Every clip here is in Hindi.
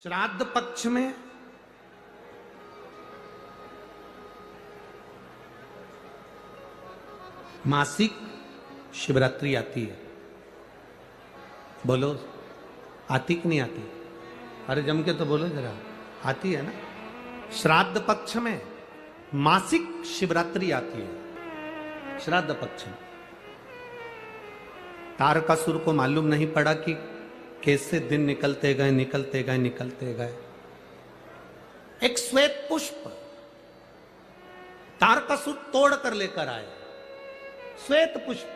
श्राद्ध पक्ष में मासिक शिवरात्रि आती है। बोलो, आती कि नहीं आती? अरे जम के तो बोलो जरा, आती है ना? श्राद्ध पक्ष में मासिक शिवरात्रि आती है। श्राद्ध पक्ष में तारकासुर को मालूम नहीं पड़ा कि कैसे दिन निकलते गए निकलते गए निकलते गए। एक श्वेत पुष्प तारकासुर तोड़ कर लेकर आए। श्वेत पुष्प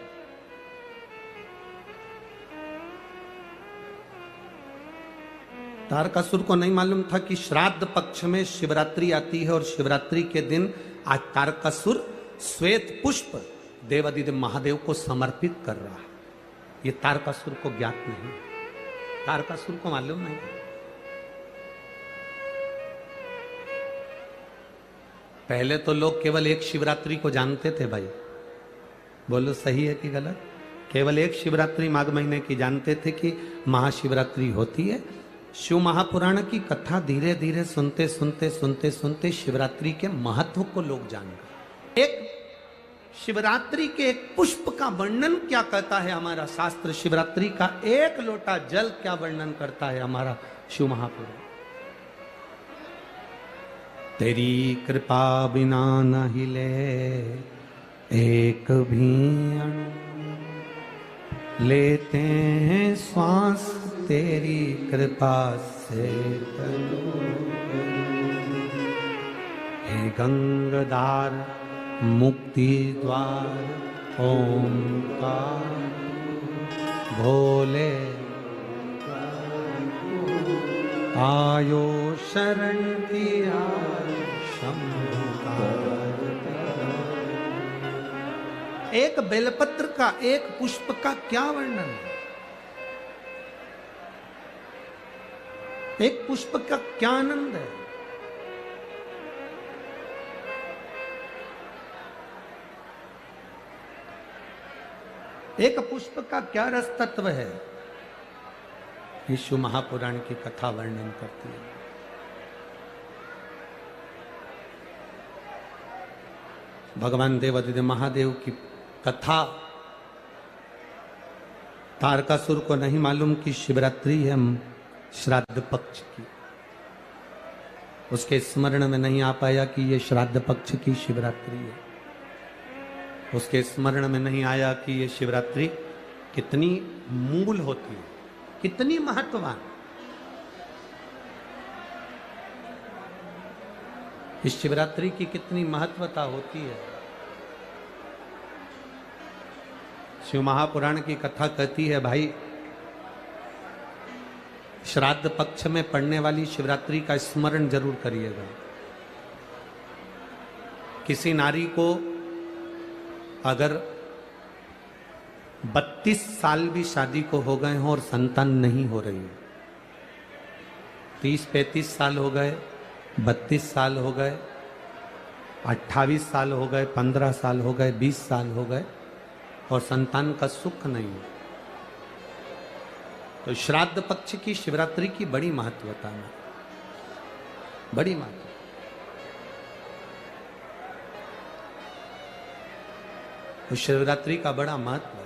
तारकासुर को नहीं मालूम था कि श्राद्ध पक्ष में शिवरात्रि आती है और शिवरात्रि के दिन आज तारकासुर श्वेत पुष्प देवादिदेव महादेव को समर्पित कर रहा है। ये तारकासुर को ज्ञात नहीं, तारकासुर को मालूम नहीं। पहले तो लोग केवल एक शिवरात्रि को जानते थे। भाई बोलो, सही है कि गलत? केवल एक शिवरात्रि माघ महीने की जानते थे कि महाशिवरात्रि होती है। शिव महापुराण की कथा धीरे धीरे सुनते सुनते सुनते सुनते शिवरात्रि के महत्व को लोग जान गए। एक शिवरात्रि के एक पुष्प का वर्णन क्या कहता है हमारा शास्त्र, शिवरात्रि का एक लोटा जल क्या वर्णन करता है हमारा शिव महापुराण। तेरी कृपा बिना न हिले एक भी अणु, लेते हैं श्वास तेरी कृपा से तनु। हे गंगाधार मुक्ति द्वार ओंकार भोले, आयो शरण किया शंकर। एक बेलपत्र का, एक पुष्प का क्या वर्णन है? एक पुष्प का क्या आनंद है? एक पुष्प का क्या रस तत्व है? विष्णु महापुराण की कथा वर्णन करती है। भगवान देवादिदेव महादेव की कथा तारकासुर को नहीं मालूम कि शिवरात्रि है श्राद्ध पक्ष की। उसके स्मरण में नहीं आ पाया कि ये श्राद्ध पक्ष की शिवरात्रि है। उसके स्मरण में नहीं आया कि ये शिवरात्रि कितनी मूल होती है, कितनी महत्ववान। इस शिवरात्रि की कितनी महत्वता होती है। शिव महापुराण की कथा कहती है, भाई श्राद्ध पक्ष में पड़ने वाली शिवरात्रि का स्मरण जरूर करिएगा। किसी नारी को अगर 32 साल भी शादी को हो गए हों और संतान नहीं हो रही, 30-35 साल हो गए, 32 साल हो गए, 28 साल हो गए, 15 साल हो गए, 20 साल हो गए और संतान का सुख नहीं हो, तो श्राद्ध पक्ष की शिवरात्रि की बड़ी महत्वता है, बड़ी महत्व। तो शिवरात्रि का बड़ा महत्व है।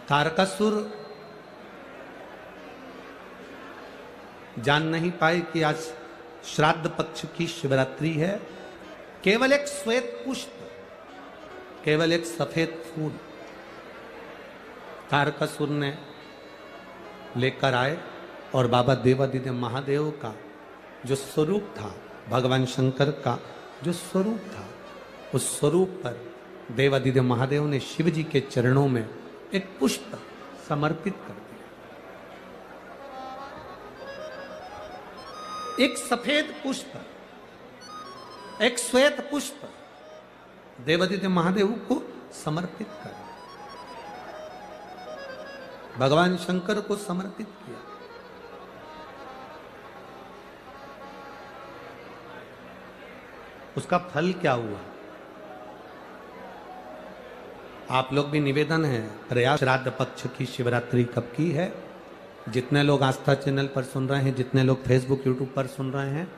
तारकासुर जान नहीं पाए कि आज श्राद्ध पक्ष की शिवरात्रि है। केवल एक श्वेत पुष्प, केवल एक सफेद फूल तारकासुर ने लेकर आए और बाबा देवादिदेव महादेव का जो स्वरूप था, भगवान शंकर का जो स्वरूप था, उस स्वरूप पर देवादिदेव महादेव ने शिव जी के चरणों में एक पुष्प समर्पित कर दिया। एक सफेद पुष्प, एक श्वेत पुष्प देवादिदेव महादेव को समर्पित कर, भगवान शंकर को समर्पित किया। उसका फल क्या हुआ? आप लोग भी निवेदन है, प्रयास श्राद्ध पक्ष की शिवरात्रि कब की है? जितने लोग आस्था चैनल पर सुन रहे हैं, जितने लोग फेसबुक यूट्यूब पर सुन रहे हैं,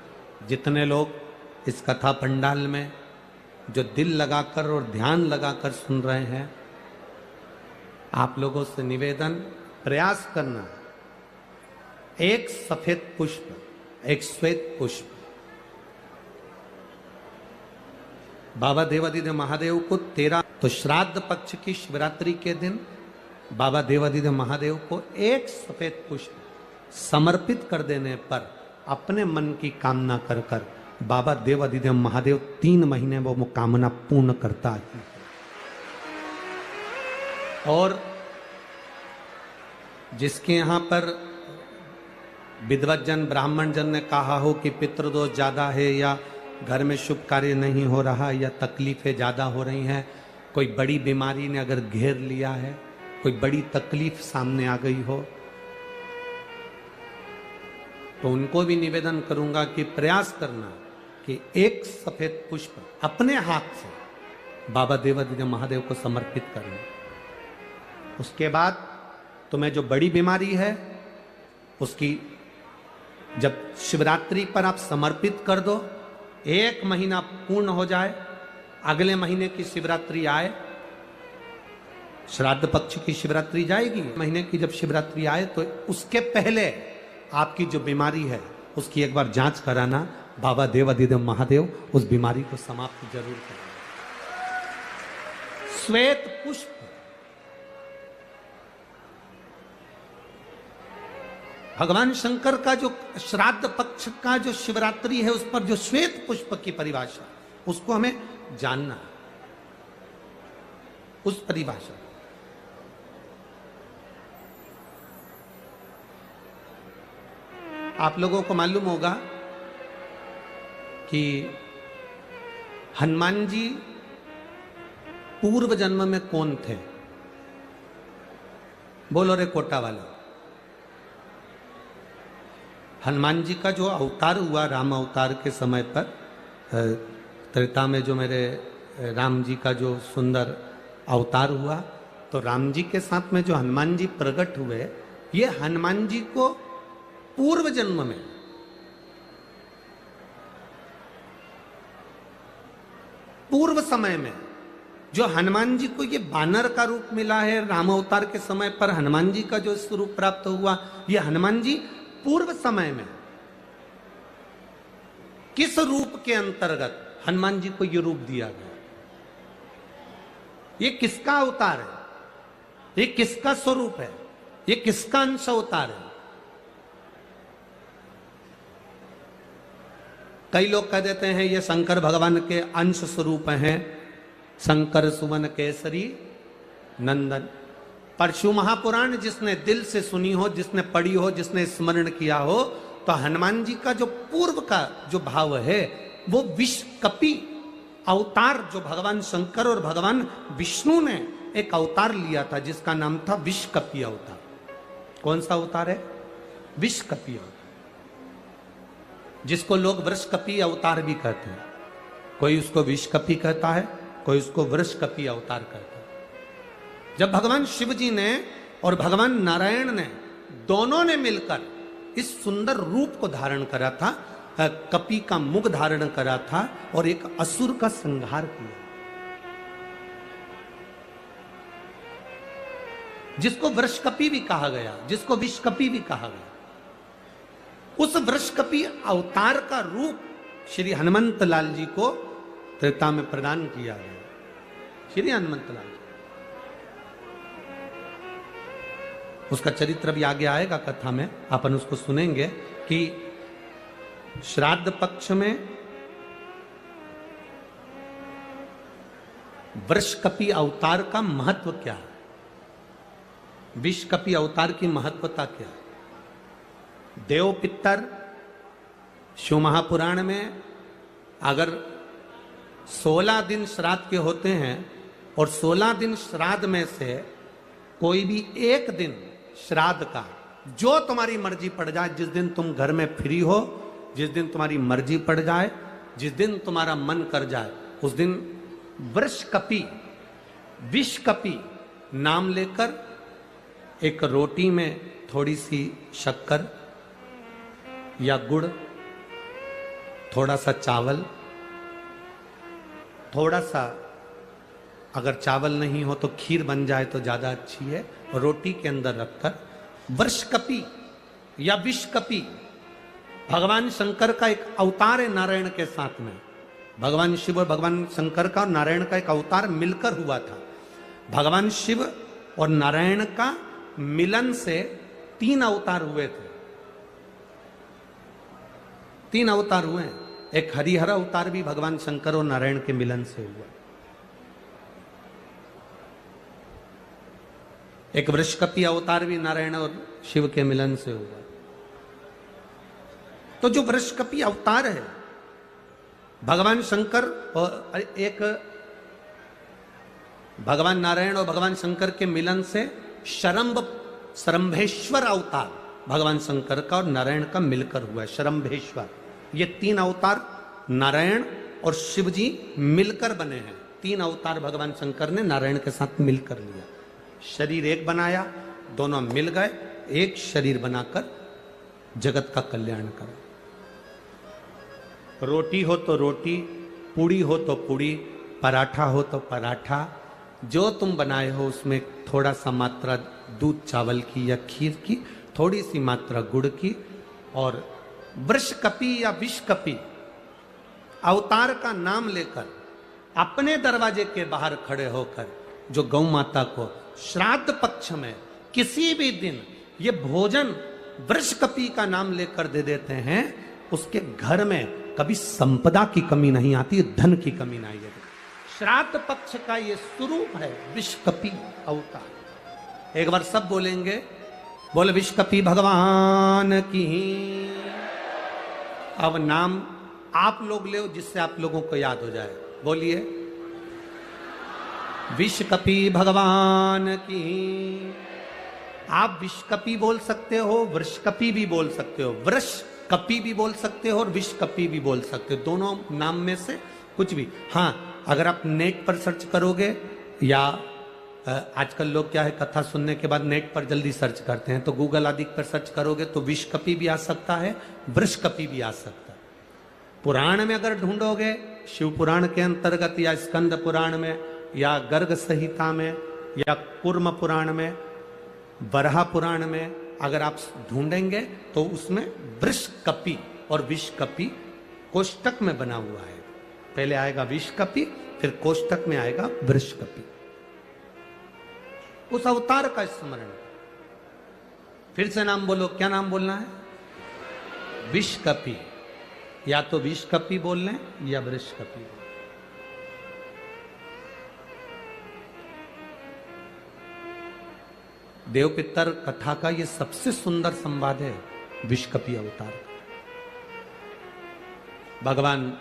जितने लोग इस कथा पंडाल में जो दिल लगाकर और ध्यान लगाकर सुन रहे हैं, आप लोगों से निवेदन, प्रयास करना, एक सफेद पुष्प, एक श्वेत पुष्प बाबा देवादिदेव महादेव को 13, तो श्राद्ध पक्ष की शिवरात्रि के दिन बाबा देवादिदेव महादेव को एक सफेद पुष्प समर्पित कर देने पर अपने मन की कामना कर कर बाबा देवादिदेव महादेव 3 महीने वो कामना पूर्ण करता है। और जिसके यहां पर विद्वत जन ब्राह्मण जन ने कहा हो कि पितृदोष ज्यादा है, या घर में शुभ कार्य नहीं हो रहा, या तकलीफें ज्यादा हो रही हैं, कोई बड़ी बीमारी ने अगर घेर लिया है, कोई बड़ी तकलीफ सामने आ गई हो, तो उनको भी निवेदन करूंगा कि प्रयास करना कि एक सफेद पुष्प अपने हाथ से बाबा देवादिदेव महादेव को समर्पित करना। उसके बाद तुम्हें जो बड़ी बीमारी है उसकी जब शिवरात्रि पर आप समर्पित कर दो, 1 महीना पूर्ण हो जाए, अगले महीने की शिवरात्रि आए, श्राद्ध पक्ष की शिवरात्रि जाएगी, महीने की जब शिवरात्रि आए तो उसके पहले आपकी जो बीमारी है उसकी एक बार जांच कराना, बाबा देवादिदेव महादेव उस बीमारी को समाप्त जरूर करें। श्वेत पुष्प, भगवान शंकर का जो श्राद्ध पक्ष का जो शिवरात्रि है उस पर जो श्वेत पुष्प की परिभाषा, उसको हमें जानना, उस परिभाषा। आप लोगों को मालूम होगा कि हनुमान जी पूर्व जन्म में कौन थे? बोलो रे कोटा वाला। हनुमान जी का जो अवतार हुआ राम अवतार के समय पर, त्रेता में जो मेरे राम जी का जो सुंदर अवतार हुआ, तो राम जी के साथ में जो हनुमान जी प्रकट हुए, ये हनुमान जी को पूर्व जन्म में पूर्व समय में जो हनुमान जी को ये बानर का रूप मिला है, राम अवतार के समय पर हनुमान जी का जो स्वरूप प्राप्त हुआ, ये हनुमान जी पूर्व समय में किस रूप के अंतर्गत हनुमान जी को ये रूप दिया गया? ये किसका अवतार है? ये किसका स्वरूप है? ये किसका अंश अवतार है? कई लोग कह देते हैं ये शंकर भगवान के अंश स्वरूप हैं, शंकर सुमन केसरी नंदन। परशु महापुराण जिसने दिल से सुनी हो, जिसने पढ़ी हो, जिसने स्मरण किया हो, तो हनुमान जी का जो पूर्व का जो भाव है वो विश्वकपि अवतार, जो भगवान शंकर और भगवान विष्णु ने एक अवतार लिया था जिसका नाम था विश्वकपि अवतार। कौन सा अवतार है? विश्वकपि अवतार, जिसको लोग वृषकपि अवतार भी कहते हैं। कोई उसको विश्वकपि कहता है, कोई उसको वृषकपि अवतार कहता है। जब भगवान शिव जी ने और भगवान नारायण ने दोनों ने मिलकर इस सुंदर रूप को धारण करा था, कपि का मुख धारण करा था और एक असुर का संहार किया, जिसको वृषकपि भी कहा गया, जिसको विश्वकपि भी कहा गया। उस वृषकपि अवतार का रूप श्री हनुमंत लाल जी को त्रेता में प्रदान किया गया। श्री हनुमंत लाल जी, उसका चरित्र भी आगे आएगा कथा में, अपन उसको सुनेंगे कि श्राद्ध पक्ष में वृषकपि अवतार का महत्व क्या है, विश्वकपि अवतार की महत्वता क्या है। देव पितर शिव महापुराण में अगर 16 दिन श्राद्ध के होते हैं और 16 दिन श्राद्ध में से कोई भी एक दिन श्राद्ध का, जो तुम्हारी मर्जी पड़ जाए, जिस दिन तुम घर में फ्री हो, जिस दिन तुम्हारी मर्जी पड़ जाए, जिस दिन तुम्हारा मन कर जाए, उस दिन वृषकपि विषकपी नाम लेकर एक रोटी में थोड़ी सी शक्कर या गुड़, थोड़ा सा चावल, थोड़ा सा अगर चावल नहीं हो तो खीर बन जाए तो ज्यादा अच्छी है, रोटी के अंदर रखकर वर्षकपी या विषकपी, भगवान शंकर का एक अवतार है नारायण के साथ में। भगवान शिव और भगवान शंकर का और नारायण का एक अवतार मिलकर हुआ था। भगवान शिव और नारायण का मिलन से 3 अवतार हुए थे। 3 अवतार हुए। एक हरिहर अवतार भी भगवान शंकर और नारायण के मिलन से हुआ। एक वृषकपी अवतार भी नारायण और शिव के मिलन से हुआ। तो जो वृषकपी अवतार है भगवान शंकर और एक भगवान नारायण और भगवान शंकर के मिलन से शरंभेश्वर अवतार भगवान शंकर का और नारायण का मिलकर हुआ है, शरंभेश्वर। ये 3 अवतार नारायण और शिव जी मिलकर बने हैं। 3 अवतार भगवान शंकर ने नारायण के साथ मिलकर लिया, शरीर एक बनाया, दोनों मिल गए, एक शरीर बनाकर जगत का कल्याण करा। रोटी हो तो रोटी, पूड़ी हो तो पूड़ी, पराठा हो तो पराठा, जो तुम बनाए हो उसमें थोड़ा सा मात्रा दूध चावल की या खीर की, थोड़ी सी मात्रा गुड़ की, और वृषकपी या विषकपी अवतार का नाम लेकर अपने दरवाजे के बाहर खड़े होकर जो गौ माता को श्राद्ध पक्ष में किसी भी दिन ये भोजन वृषकपी का नाम लेकर दे देते हैं, उसके घर में कभी संपदा की कमी नहीं आती, धन की कमी नहीं आती। श्राद्ध पक्ष का ये स्वरूप है विषकपी अवतार। एक बार सब बोलेंगे, बोल विषकपी भगवान की। अब नाम आप लोग ले जिससे आप लोगों को याद हो जाए। बोलिए विषकपी भगवान की। आप विषकपी बोल सकते हो, वृषकपी भी बोल सकते हो, वृषकपी भी बोल सकते हो और विषकपी भी बोल सकते हो, दोनों नाम में से कुछ भी। हाँ, अगर आप नेट पर सर्च करोगे या आजकल लोग क्या है, कथा सुनने के बाद नेट पर जल्दी सर्च करते हैं, तो गूगल आदि पर सर्च करोगे तो विषकपी भी आ सकता है, वृषकपी भी आ सकता है। पुराण में अगर ढूंढोगे, शिव पुराण के अंतर्गत या स्कंद पुराण में या गर्ग संहिता में या कूर्म पुराण में, बरहा पुराण में अगर आप ढूंढेंगे तो उसमें वृषकपी और विषकपी कोष्टक में बना हुआ है। पहले आएगा विषकपी, फिर कोष्टक में आएगा वृषकपी। उस अवतार का स्मरण। फिर से नाम बोलो, क्या नाम बोलना है? विषकपी। या तो विषकपी बोल लें या वृषकपी। देव पितर कथा का ये सबसे सुंदर संवाद है विषकपी अवतार का। भगवान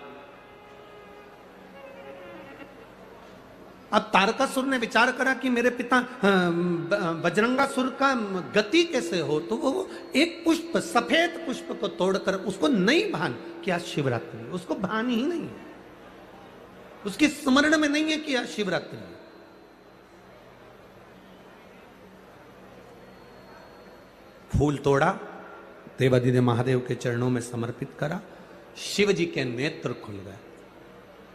अब तारकासुर ने विचार करा कि मेरे पिता बजरंगासुर का गति कैसे हो, तो वो एक पुष्प, सफेद पुष्प को तोड़कर उसको नहीं भान कि आज शिवरात्रि, उसको भान ही नहीं है, उसकी स्मरण में नहीं है कि आज शिवरात्रि है। फूल तोड़ा, देवादिदेव महादेव के चरणों में समर्पित करा, शिव जी के नेत्र खुल गए।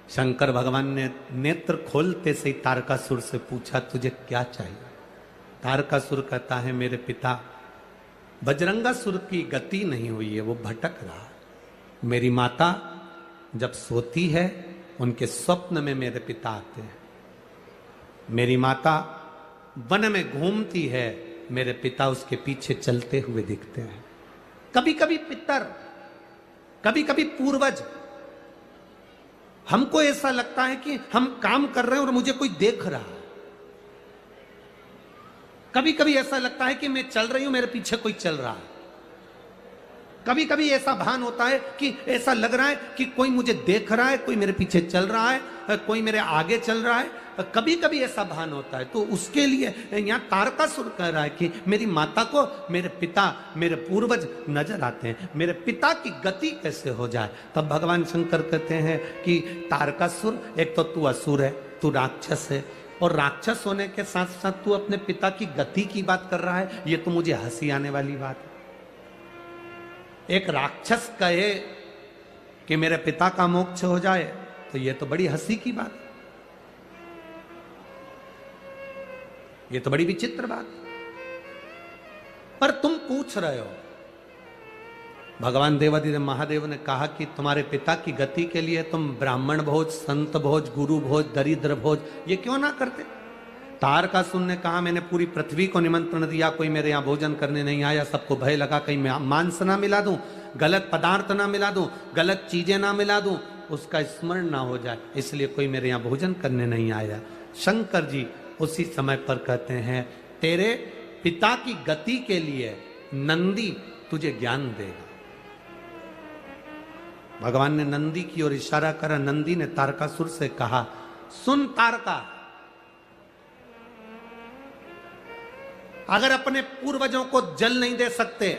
शंकर भगवान ने नेत्र खोलते से ही तारकासुर से पूछा, तुझे क्या चाहिए? तारकासुर कहता है, मेरे पिता बजरंगासुर की गति नहीं हुई है, वो भटक रहा। मेरी माता जब सोती है उनके स्वप्न में मेरे पिता आते हैं। मेरी माता वन में घूमती है, मेरे पिता उसके पीछे चलते हुए दिखते हैं। कभी कभी पितर, कभी कभी पूर्वज, हमको ऐसा लगता है कि हम काम कर रहे हैं और मुझे कोई देख रहा है। कभी कभी ऐसा लगता है कि मैं चल रही हूं, मेरे पीछे कोई चल रहा है। कभी कभी ऐसा भान होता है कि ऐसा लग रहा है कि कोई मुझे देख रहा है, कोई मेरे पीछे चल रहा है, कोई मेरे आगे चल रहा है। कभी कभी ऐसा भान होता है। तो उसके लिए यहां तारकासुर कह रहा है कि मेरी माता को मेरे पिता, मेरे पूर्वज नजर आते हैं, मेरे पिता की गति कैसे हो जाए। तब भगवान शंकर कहते हैं कि तारकासुर, एक तो तू असुर है, तू राक्षस है, और राक्षस होने के साथ साथ तू अपने पिता की गति की बात कर रहा है, ये तो मुझे हंसी आने वाली बात है। एक राक्षस कहे कि मेरे पिता का मोक्ष हो जाए तो ये तो बड़ी हंसी की बात है, ये तो बड़ी विचित्र बात। पर तुम पूछ रहे हो, भगवान देवाधिदेव महादेव ने कहा कि तुम्हारे पिता की गति के लिए तुम ब्राह्मण भोज, संत भोज, गुरु भोज, दरिद्र भोज ये क्यों ना करते। तारकासुर ने कहा मैंने पूरी पृथ्वी को निमंत्रण दिया, कोई मेरे यहां भोजन करने नहीं आया। सबको भय लगा कहीं मैं मांस ना मिला दूं, गलत पदार्थ ना मिला दूं, गलत चीजें ना मिला दूं, उसका स्मरण ना हो जाए, इसलिए कोई मेरे यहां भोजन करने नहीं आया। शंकर जी उसी समय पर कहते हैं तेरे पिता की गति के लिए नंदी तुझे ज्ञान देगा। भगवान ने नंदी की ओर इशारा करा। नंदी ने तारकासुर से कहा सुन तारका, अगर अपने पूर्वजों को जल नहीं दे सकते,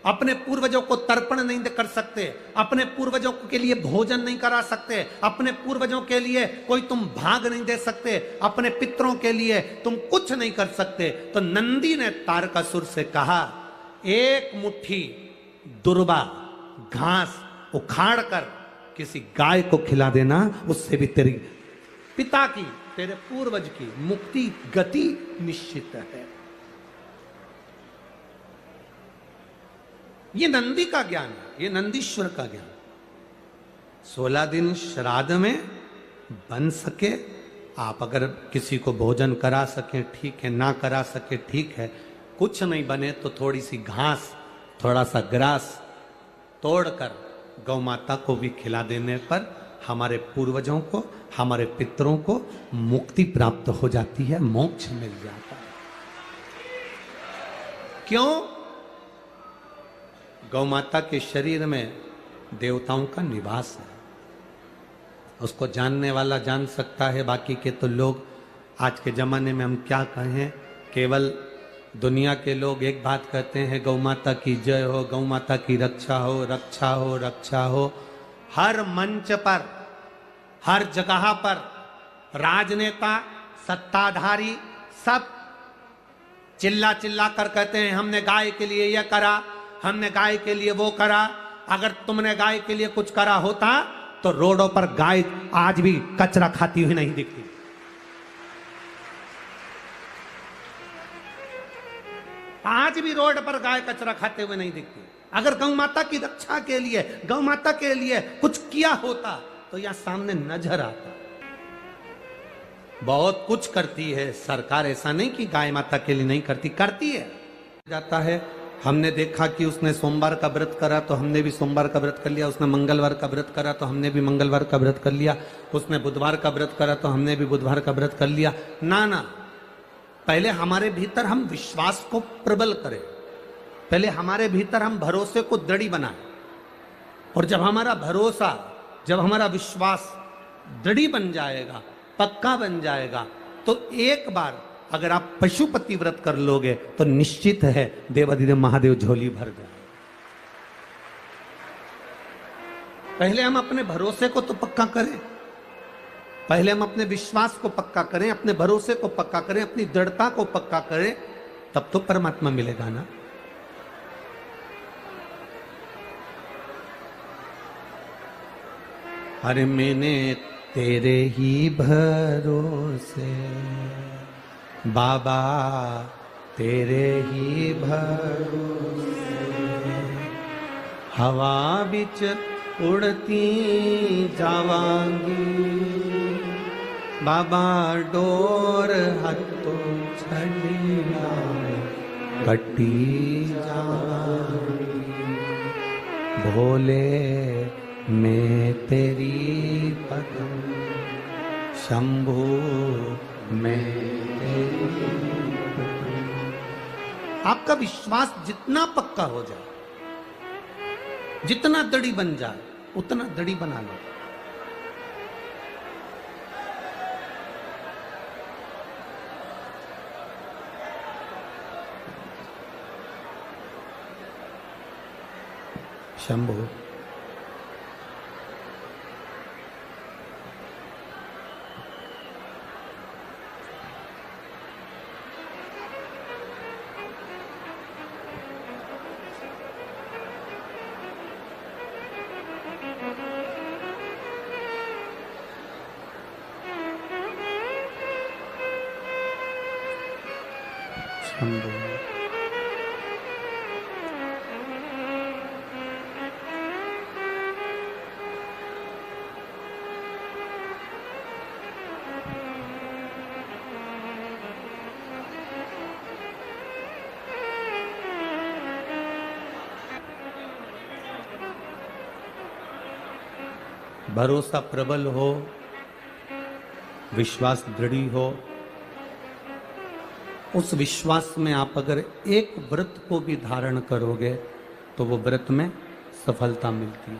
अपने पूर्वजों को तर्पण नहीं कर सकते, अपने पूर्वजों के लिए भोजन नहीं करा सकते, अपने पूर्वजों के लिए कोई तुम भाग नहीं दे सकते, अपने पितरों के लिए तुम कुछ नहीं कर सकते, तो नंदी ने तारकासुर से कहा एक मुट्ठी दुर्बा घास उखाड़ कर किसी गाय को खिला देना, उससे भी तेरी पिता की, तेरे पूर्वज की मुक्ति गति निश्चित है। ये नंदी का ज्ञान है, ये नंदीश्वर का ज्ञान। 16 दिन श्राद्ध में बन सके, आप अगर किसी को भोजन करा सके ठीक है, ना करा सके ठीक है, कुछ नहीं बने तो थोड़ी सी घास, थोड़ा सा ग्रास तोड़कर गौ माता को भी खिला देने पर हमारे पूर्वजों को, हमारे पितरों को मुक्ति प्राप्त हो जाती है, मोक्ष मिल जाता है। क्यों? गौ माता के शरीर में देवताओं का निवास है, उसको जानने वाला जान सकता है, बाकी के तो लोग आज के जमाने में हम क्या कहें, केवल दुनिया के लोग एक बात कहते हैं गौ माता की जय हो, गौ माता की रक्षा हो, रक्षा हो, रक्षा हो। हर मंच पर, हर जगह पर राजनेता, सत्ताधारी सब चिल्ला चिल्ला कर कहते हैं हमने गाय के लिए यह करा, हमने गाय के लिए वो करा। अगर तुमने गाय के लिए कुछ करा होता तो रोडों पर गाय आज भी कचरा खाती हुई नहीं दिखती। आज भी रोड पर गाय कचरा खाते हुए नहीं दिखती। अगर गौ माता की रक्षा के लिए, गौ माता के लिए कुछ किया होता तो यहां सामने नजर आता। बहुत कुछ करती है सरकार, ऐसा नहीं कि गाय माता के लिए नहीं करती, करती है। जाता है, हमने देखा कि उसने सोमवार का व्रत करा तो हमने भी सोमवार का व्रत कर लिया, उसने मंगलवार का व्रत करा तो हमने भी मंगलवार का व्रत कर लिया, उसने बुधवार का व्रत करा तो हमने भी बुधवार का व्रत कर लिया। ना ना, पहले हमारे भीतर हम विश्वास को प्रबल करें, पहले हमारे भीतर हम भरोसे को दृढ़ बनाएं, और जब हमारा भरोसा, जब हमारा विश्वास दृढ़ बन जाएगा, पक्का बन जाएगा, तो एक बार अगर आप पशुपति व्रत कर लोगे तो निश्चित है देवाधिदेव महादेव झोली भर जाए। पहले हम अपने भरोसे को तो पक्का करें, पहले हम अपने विश्वास को पक्का करें, अपने भरोसे को पक्का करें, अपनी दृढ़ता को पक्का करें, तब तो परमात्मा मिलेगा ना। अरे मैंने तेरे ही भरोसे बाबा, तेरे ही भरोसे हवा बिच उड़ती जावांगी, बाबा डोर हथों छड़िया कटी जावांगी, भोले मैं तेरी पदम, शंभू मैं तेरी पदम। आपका विश्वास जितना पक्का हो जाए, जितना दृढ़ बन जाए, उतना दृढ़ बना लो। शंभू शंभो। भरोसा प्रबल हो, विश्वास दृढ़ हो, उस विश्वास में आप अगर एक व्रत को भी धारण करोगे तो वो व्रत में सफलता मिलती है।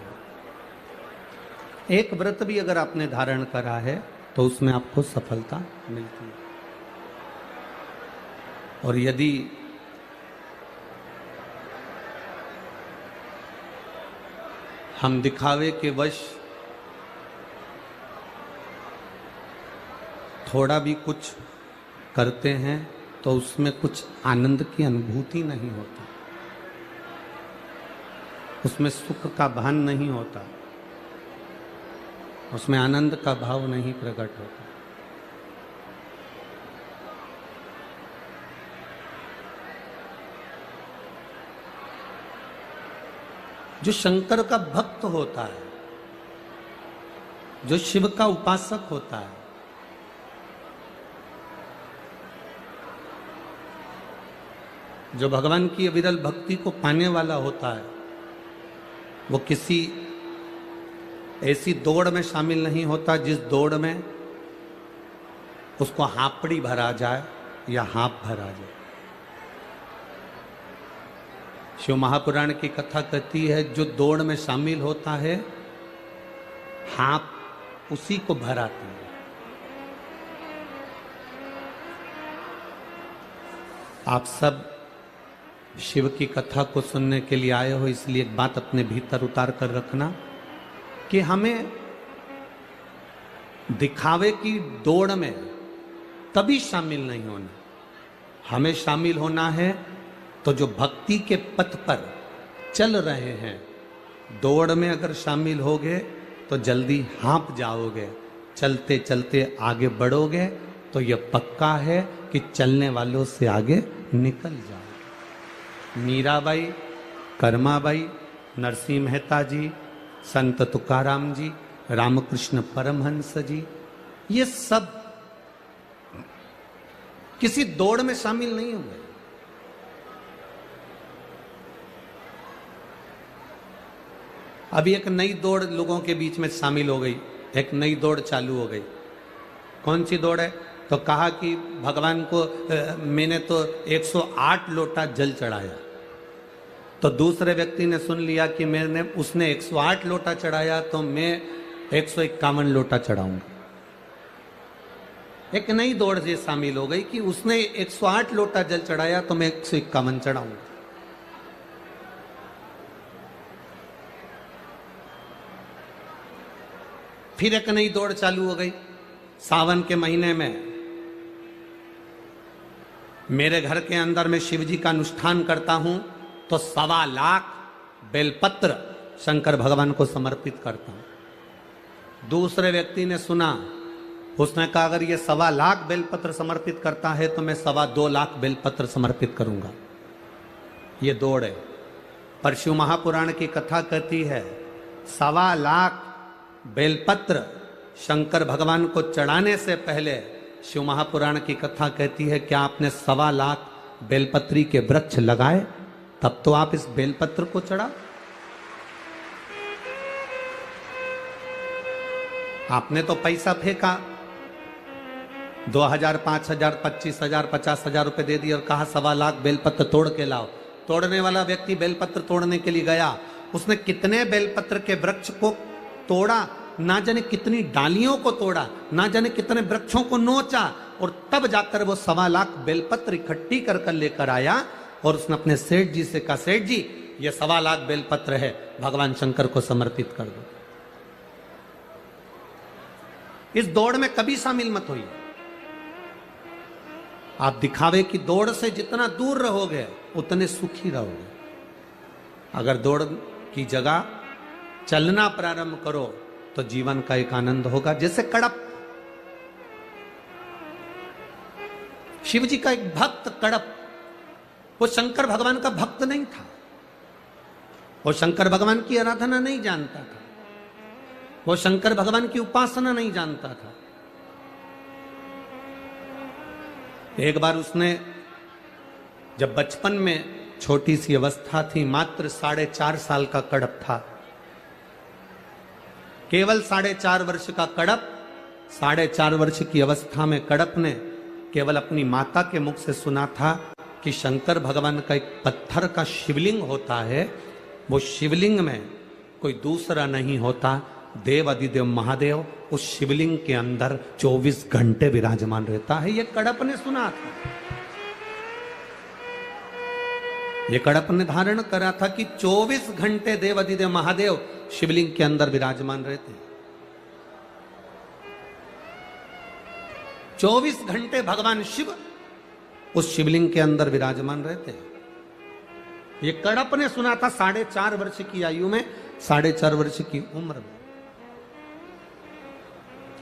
एक व्रत भी अगर आपने धारण करा है तो उसमें आपको सफलता मिलती है। और यदि हम दिखावे के वश थोड़ा भी कुछ करते हैं तो उसमें कुछ आनंद की अनुभूति नहीं होती, उसमें सुख का भान नहीं होता, उसमें आनंद का भाव नहीं प्रकट होता। जो शंकर का भक्त होता है, जो शिव का उपासक होता है, जो भगवान की अविरल भक्ति को पाने वाला होता है, वो किसी ऐसी दौड़ में शामिल नहीं होता जिस दौड़ में उसको हापड़ी भरा जाए या हाथ भरा जाए। शिव महापुराण की कथा कहती है जो दौड़ में शामिल होता है हाथ उसी को भराती है। आप सब शिव की कथा को सुनने के लिए आए हो, इसलिए एक बात अपने भीतर उतार कर रखना कि हमें दिखावे की दौड़ में कभी शामिल नहीं होना। हमें शामिल होना है तो जो भक्ति के पथ पर चल रहे हैं, दौड़ में अगर शामिल होगे तो जल्दी हाँप जाओगे, चलते चलते आगे बढ़ोगे तो यह पक्का है कि चलने वालों से आगे निकल जाओगे। मीराबाई, कर्माबाई, नरसिंह मेहता जी, संत तुकाराम जी, रामकृष्ण परमहंस जी, ये सब किसी दौड़ में शामिल नहीं हुए। अभी एक नई दौड़ लोगों के बीच में शामिल हो गई, एक नई दौड़ चालू हो गई। कौन सी दौड़ है? तो कहा कि भगवान को मैंने तो 108 लोटा जल चढ़ाया। तो दूसरे व्यक्ति ने सुन लिया कि उसने 108 लोटा चढ़ाया तो मैं 151 लोटा चढ़ाऊंगा। एक नई दौड़ से शामिल हो गई कि उसने 108 लोटा जल चढ़ाया तो मैं 151 चढ़ाऊंगा। फिर एक नई दौड़ चालू हो गई। सावन के महीने में मेरे घर के अंदर मैं शिव जी का अनुष्ठान करता हूं तो 1.25 लाख बेलपत्र शंकर भगवान को समर्पित करता हूं। दूसरे व्यक्ति ने सुना, उसने कहा अगर ये 1.25 लाख बेलपत्र समर्पित करता है तो मैं 2.25 लाख बेलपत्र समर्पित करूंगा। ये दौड़ है। पर शिव महापुराण की कथा कहती है 1.25 लाख बेलपत्र शंकर भगवान को चढ़ाने से पहले शिव महापुराण की कथा कहती है क्या आपने 1.25 लाख बेलपत्री के वृक्ष लगाए तब तो आप इस बेलपत्र को चढ़ा। आपने तो पैसा फेंका, 2000, 5000, 25,000, 50,000 रुपए दे दिए और कहा 1.25 लाख बेलपत्र तोड़ के लाओ। तोड़ने वाला व्यक्ति बेलपत्र तोड़ने के लिए गया, उसने कितने बेलपत्र के वृक्ष को तोड़ा, ना जाने कितनी डालियों को तोड़ा, ना जाने कितने वृक्षों को नोचा, और तब जाकर वो 1.25 लाख बेलपत्र इकट्ठी कर लेकर आया और उसने अपने सेठ जी से कहा सेठ जी ये 1.25 लाख बेलपत्र है, भगवान शंकर को समर्पित कर दो। इस दौड़ में कभी शामिल मत होइए। आप दिखावे की दौड़ से जितना दूर रहोगे उतने सुखी रहोगे। अगर दौड़ की जगह चलना प्रारंभ करो तो जीवन का एक आनंद होगा। जैसे कड़प, शिव जी का एक भक्त कड़प वो शंकर भगवान का भक्त नहीं था, वो शंकर भगवान की आराधना नहीं जानता था, वो शंकर भगवान की उपासना नहीं जानता था। एक बार उसने जब बचपन में छोटी सी अवस्था थी, मात्र 4.5 साल का कड़प था, केवल 4.5 वर्ष का कड़प, 4.5 वर्ष की अवस्था में कड़प ने केवल अपनी माता के मुख से सुना था कि शंकर भगवान का एक पत्थर का शिवलिंग होता है, वो शिवलिंग में कोई दूसरा नहीं होता, देव अधिदेव महादेव उस शिवलिंग के अंदर 24 घंटे विराजमान रहता है। ये कड़प ने सुना था, ये कड़प ने धारण करा था कि 24 घंटे देव अधिदेव महादेव शिवलिंग के अंदर विराजमान रहते हैं। 24 घंटे भगवान शिव उस शिवलिंग के अंदर विराजमान रहते हैं। ये कड़प ने सुना था 4.5 वर्ष की आयु में, 4.5 वर्ष की उम्र में।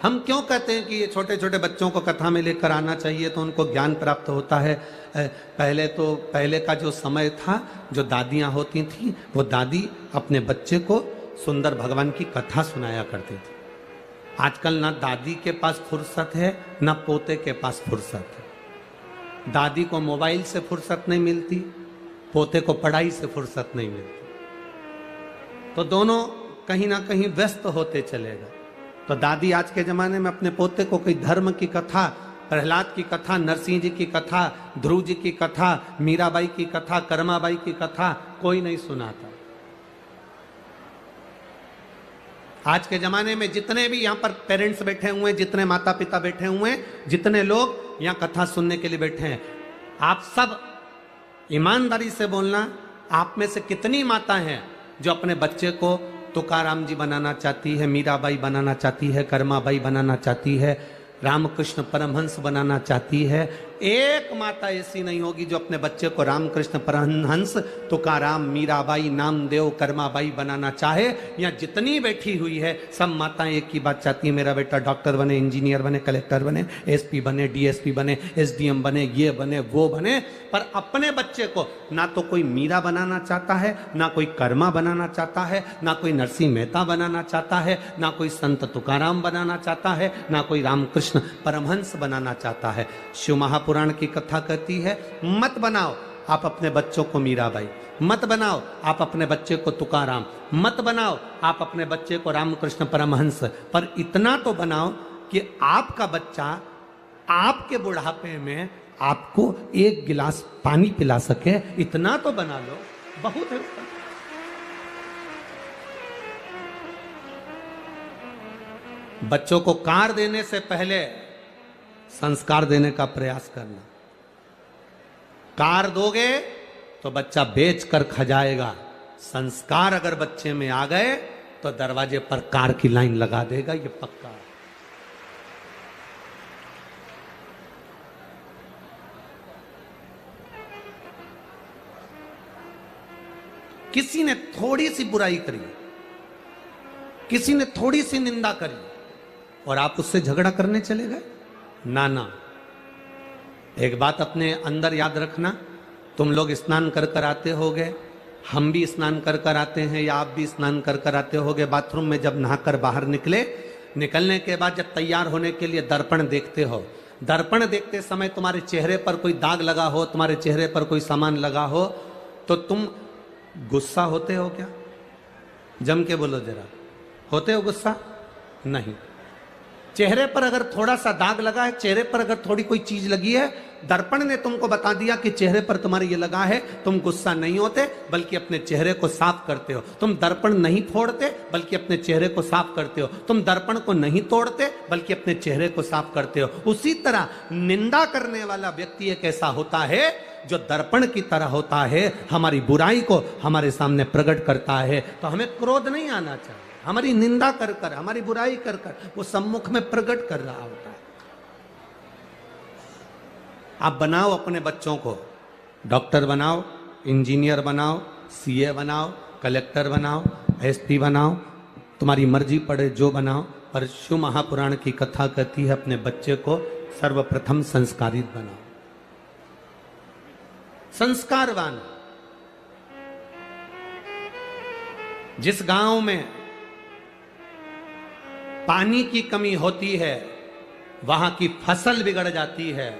हम क्यों कहते हैं कि ये छोटे छोटे बच्चों को कथा में लेकर आना चाहिए तो उनको ज्ञान प्राप्त होता है। पहले का जो समय था, जो दादियां होती थी, वो दादी अपने बच्चे को सुंदर भगवान की कथा सुनाया करती थी। आजकल ना दादी के पास फुर्सत है, ना पोते के पास फुर्सत है। दादी को मोबाइल से फुर्सत नहीं मिलती, पोते को पढ़ाई से फुर्सत नहीं मिलती, तो दोनों कहीं ना कहीं व्यस्त होते चलेगा। तो दादी आज के जमाने में अपने पोते को कोई धर्म की कथा, प्रहलाद की कथा, नरसिंह जी की कथा, ध्रुव जी की कथा, मीराबाई की कथा, कर्माबाई की कथा कोई नहीं सुनाता। आज के जमाने में जितने भी यहाँ पर पेरेंट्स बैठे हुए हैं, जितने माता पिता बैठे हुए हैं, जितने लोग यहाँ कथा सुनने के लिए बैठे हैं, आप सब ईमानदारी से बोलना, आप में से कितनी माता हैं जो अपने बच्चे को तुकाराम जी बनाना चाहती है, मीराबाई बनाना चाहती है, कर्माबाई बनाना चाहती है, रामकृष्ण परमहंस बनाना चाहती है। एक माता ऐसी नहीं होगी जो अपने बच्चे को रामकृष्ण परमहंस, तुकाराम, मीराबाई, नामदेव, कर्माबाई बनाना चाहे। या जितनी बैठी हुई है सब माताएं एक ही बात चाहती है, मेरा बेटा डॉक्टर बने, इंजीनियर बने, कलेक्टर बने, एसपी बने, डीएसपी बने, एसडीएम बने, ये बने, वो बने। पर अपने बच्चे को ना तो कोई मीरा बनाना चाहता है, ना कोई कर्मा बनाना चाहता है, ना कोई नरसिंह मेहता बनाना चाहता है, ना कोई संत तुकाराम बनाना चाहता है, ना कोई रामकृष्ण परमहंस बनाना चाहता है। शिव महापुराण की कथा कहती है, मत बनाओ आप अपने बच्चों को मीराबाई, मत बनाओ आप अपने बच्चे को तुकाराम, मत बनाओ आप अपने बच्चे को रामकृष्ण परमहंस, पर इतना तो बनाओ कि आपका बच्चा आपके बुढ़ापे में आपको एक गिलास पानी पिला सके। इतना तो बना लो, बहुत है। बच्चों को कार देने से पहले संस्कार देने का प्रयास करना। कार दोगे तो बच्चा बेच कर खा जाएगा, संस्कार अगर बच्चे में आ गए तो दरवाजे पर कार की लाइन लगा देगा, ये पक्का है। किसी ने थोड़ी सी बुराई करी, किसी ने थोड़ी सी निंदा करी और आप उससे झगड़ा करने चले गए? ना ना। एक बात अपने अंदर याद रखना, तुम लोग स्नान कर कर आते होगे, हम भी स्नान कर कर आते हैं, या आप भी स्नान कर कर आते होगे। बाथरूम में जब नहाकर बाहर निकलने के बाद जब तैयार होने के लिए दर्पण देखते हो, दर्पण देखते समय तुम्हारे चेहरे पर कोई दाग लगा हो, तुम्हारे चेहरे पर कोई सामान लगा हो, तो तुम गुस्सा होते हो क्या? जम के बोलो जरा, होते हो गुस्सा? नहीं। चेहरे पर अगर थोड़ा सा दाग लगा है, चेहरे पर अगर थोड़ी कोई चीज लगी है, दर्पण ने तुमको बता दिया कि चेहरे पर तुम्हारे ये लगा है, तुम गुस्सा नहीं होते बल्कि अपने चेहरे को साफ करते हो। तुम दर्पण नहीं फोड़ते बल्कि अपने चेहरे को साफ करते हो। तुम दर्पण को नहीं तोड़ते बल्कि अपने चेहरे को साफ करते हो। उसी तरह निंदा करने वाला व्यक्ति एक ऐसा होता है जो दर्पण की तरह होता है, हमारी बुराई को हमारे सामने प्रकट करता है। तो हमें क्रोध नहीं आना चाहिए, हमारी निंदा कर कर, हमारी बुराई कर कर वो सम्मुख में प्रकट कर रहा होता है। आप बनाओ अपने बच्चों को, डॉक्टर बनाओ, इंजीनियर बनाओ, सीए बनाओ, कलेक्टर बनाओ, एसपी बनाओ, तुम्हारी मर्जी पड़े जो बनाओ, पर शिव महापुराण की कथा कहती है अपने बच्चे को सर्वप्रथम संस्कारित बनाओ। संस्कारवान। जिस गांव में पानी की कमी होती है वहां की फसल बिगड़ जाती है,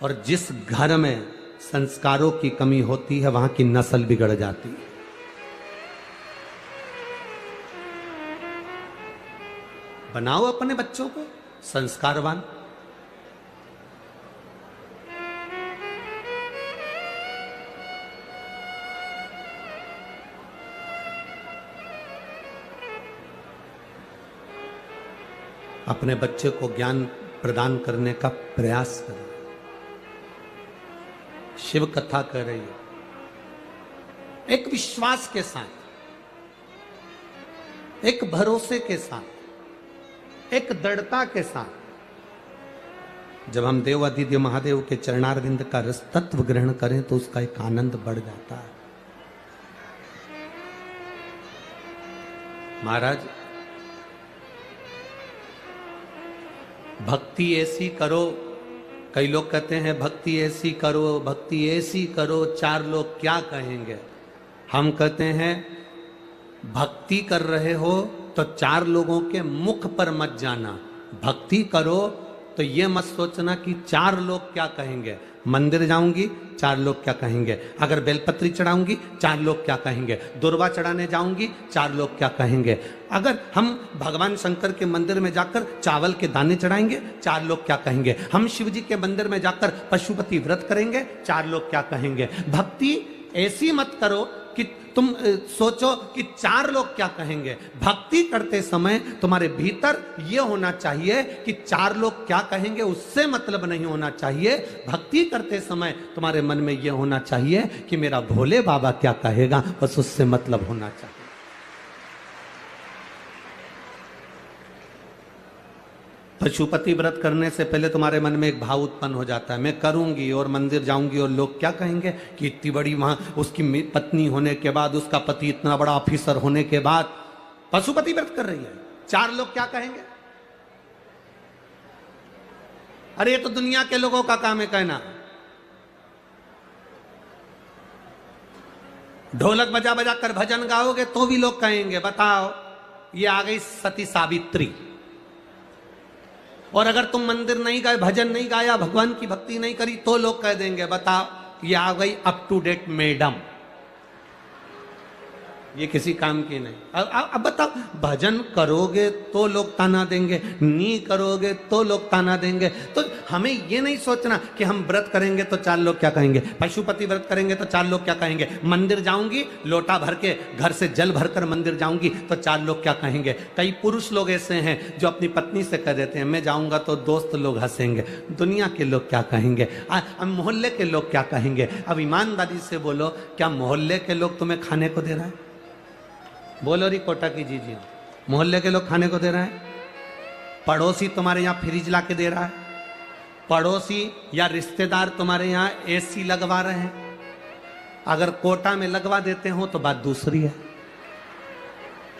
और जिस घर में संस्कारों की कमी होती है वहां की नस्ल बिगड़ जाती है। बनाओ अपने बच्चों को संस्कारवान। अपने बच्चे को ज्ञान प्रदान करने का प्रयास करें। शिव कथा कर रही है, एक विश्वास के साथ, एक भरोसे के साथ, एक दृढ़ता के साथ। जब हम देवादिदेव महादेव के चरणारविंद का रस तत्व ग्रहण करें तो उसका एक आनंद बढ़ जाता है। महाराज, भक्ति ऐसी करो, कई लोग कहते हैं भक्ति ऐसी करो, भक्ति ऐसी करो, चार लोग क्या कहेंगे। हम कहते हैं भक्ति कर रहे हो तो चार लोगों के मुख पर मत जाना। भक्ति करो तो ये मत सोचना कि चार लोग क्या कहेंगे। मंदिर जाऊंगी, चार लोग क्या कहेंगे। अगर बेलपत्री चढ़ाऊंगी, चार लोग क्या कहेंगे। दुर्वा चढ़ाने जाऊंगी, चार लोग क्या कहेंगे। अगर हम भगवान शंकर के मंदिर में जाकर चावल के दाने चढ़ाएंगे, चार लोग क्या कहेंगे। हम शिव जी के मंदिर में जाकर पशुपति व्रत करेंगे, चार लोग क्या कहेंगे। भक्ति ऐसी मत करो कि तुम सोचो कि चार लोग क्या कहेंगे। भक्ति करते समय तुम्हारे भीतर यह होना चाहिए कि चार लोग क्या कहेंगे, उससे मतलब नहीं होना चाहिए। भक्ति करते समय तुम्हारे मन में यह होना चाहिए कि मेरा भोले बाबा क्या कहेगा, बस उससे मतलब होना चाहिए। पशुपति व्रत करने से पहले तुम्हारे मन में एक भाव उत्पन्न हो जाता है, मैं करूंगी और मंदिर जाऊंगी और लोग क्या कहेंगे कि इतनी बड़ी वहां उसकी पत्नी होने के बाद, उसका पति इतना बड़ा ऑफिसर होने के बाद पशुपति व्रत कर रही है, चार लोग क्या कहेंगे। अरे ये तो दुनिया के लोगों का काम है कहना। ढोलक बजा बजा कर भजन गाओगे तो भी लोग कहेंगे बताओ ये आ गई सती सावित्री। और अगर तुम मंदिर नहीं गए, भजन नहीं गाया, भगवान की भक्ति नहीं करी तो लोग कह देंगे बताओ ये आ गई अप टू डेट मैडम, ये किसी काम की नहीं। अब बताओ, भजन करोगे तो लोग ताना देंगे, नहीं करोगे तो लोग ताना देंगे। तो हमें ये नहीं सोचना कि हम व्रत करेंगे तो चार लोग क्या कहेंगे, पशुपति व्रत करेंगे तो चार लोग क्या कहेंगे, मंदिर जाऊंगी लोटा भर के घर से जल भरकर मंदिर जाऊंगी तो चार लोग क्या कहेंगे। कई पुरुष लोग ऐसे हैं जो अपनी पत्नी से कह देते हैं मैं जाऊंगा तो दोस्त लोग हंसेंगे, दुनिया के लोग क्या कहेंगे, मोहल्ले के लोग क्या कहेंगे। अब ईमानदारी से बोलो, क्या मोहल्ले के लोग तुम्हें खाने को दे रहा है? बोलो री कोटा की जी, मोहल्ले के लोग खाने को दे रहे हैं? पड़ोसी तुम्हारे यहाँ फ्रिज ला के दे रहा है? पड़ोसी या रिश्तेदार तुम्हारे यहाँ एसी लगवा रहे हैं? अगर कोटा में लगवा देते हो तो बात दूसरी है।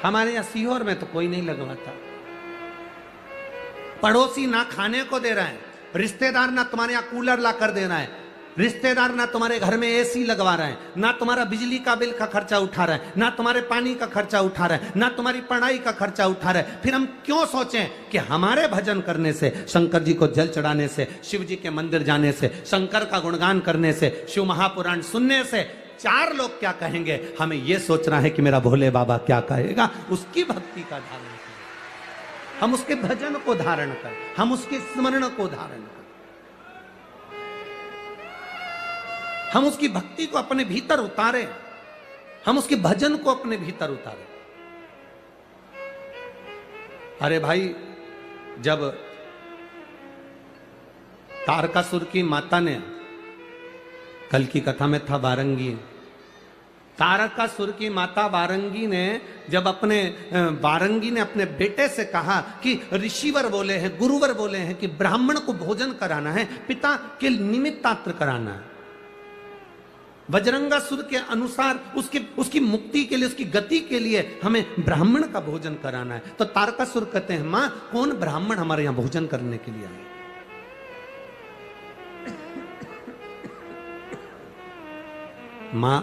हमारे यहाँ सीहोर में तो कोई नहीं लगवाता। पड़ोसी ना खाने को दे रहा है, रिश्तेदार ना तुम्हारे यहाँ कूलर ला कर दे रहा है, रिश्तेदार ना तुम्हारे घर में एसी लगवा रहे हैं, ना तुम्हारा बिजली का बिल का खर्चा उठा रहा है, ना तुम्हारे पानी का खर्चा उठा रहा है, ना तुम्हारी पढ़ाई का खर्चा उठा रहा है। फिर हम क्यों सोचें कि हमारे भजन करने से, शंकर जी को जल चढ़ाने से, शिव जी के मंदिर जाने से, शंकर का गुणगान करने से, शिव महापुराण सुनने से चार लोग क्या कहेंगे। हमें यह सोचना है कि मेरा भोले बाबा क्या कहेगा। उसकी भक्ति का धारण करें, हम उसके भजन को धारण करें, हम उसके स्मरण को धारण करें, हम उसकी भक्ति को अपने भीतर उतारें, हम उसके भजन को अपने भीतर उतारें। अरे भाई, जब तारकासुर की माता ने, कल की कथा में था वारंगी, तारकासुर की माता वारंगी ने जब वारंगी ने अपने बेटे से कहा कि ऋषिवर बोले हैं, गुरुवर बोले हैं कि ब्राह्मण को भोजन कराना है, पिता के निमित्तात्र कराना है, वज्रंगासुर के अनुसार उसकी मुक्ति के लिए, उसकी गति के लिए हमें ब्राह्मण का भोजन कराना है। तो तारकासुर कहते हैं मां, कौन ब्राह्मण हमारे यहां भोजन करने के लिए आए? माँ,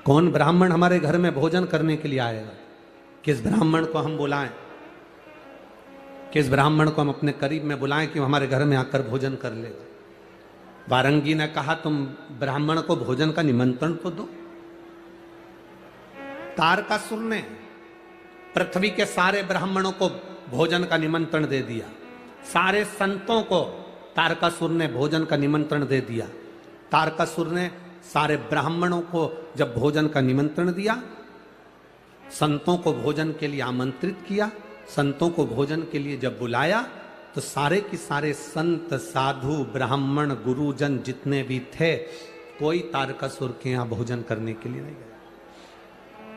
कौन ब्राह्मण हमारे घर में भोजन करने के लिए आएगा? किस ब्राह्मण को हम बुलाएं? किस ब्राह्मण को हम अपने करीब में बुलाएं कि वो हमारे घर में आकर भोजन कर ले? वारंगी ने कहा, तुम ब्राह्मण को भोजन का निमंत्रण तो दो। तारकासुर ने पृथ्वी के सारे ब्राह्मणों को भोजन का निमंत्रण दे दिया। सारे संतों को तारकासुर ने भोजन का निमंत्रण दे दिया। तारकासुर ने सारे ब्राह्मणों को जब भोजन का निमंत्रण दिया, संतों को भोजन के लिए आमंत्रित किया, संतों को भोजन के लिए जब बुलाया, तो सारे के सारे संत, साधु, ब्राह्मण, गुरुजन जितने भी थे, कोई तारकासुर के यहां भोजन करने के लिए नहीं गया,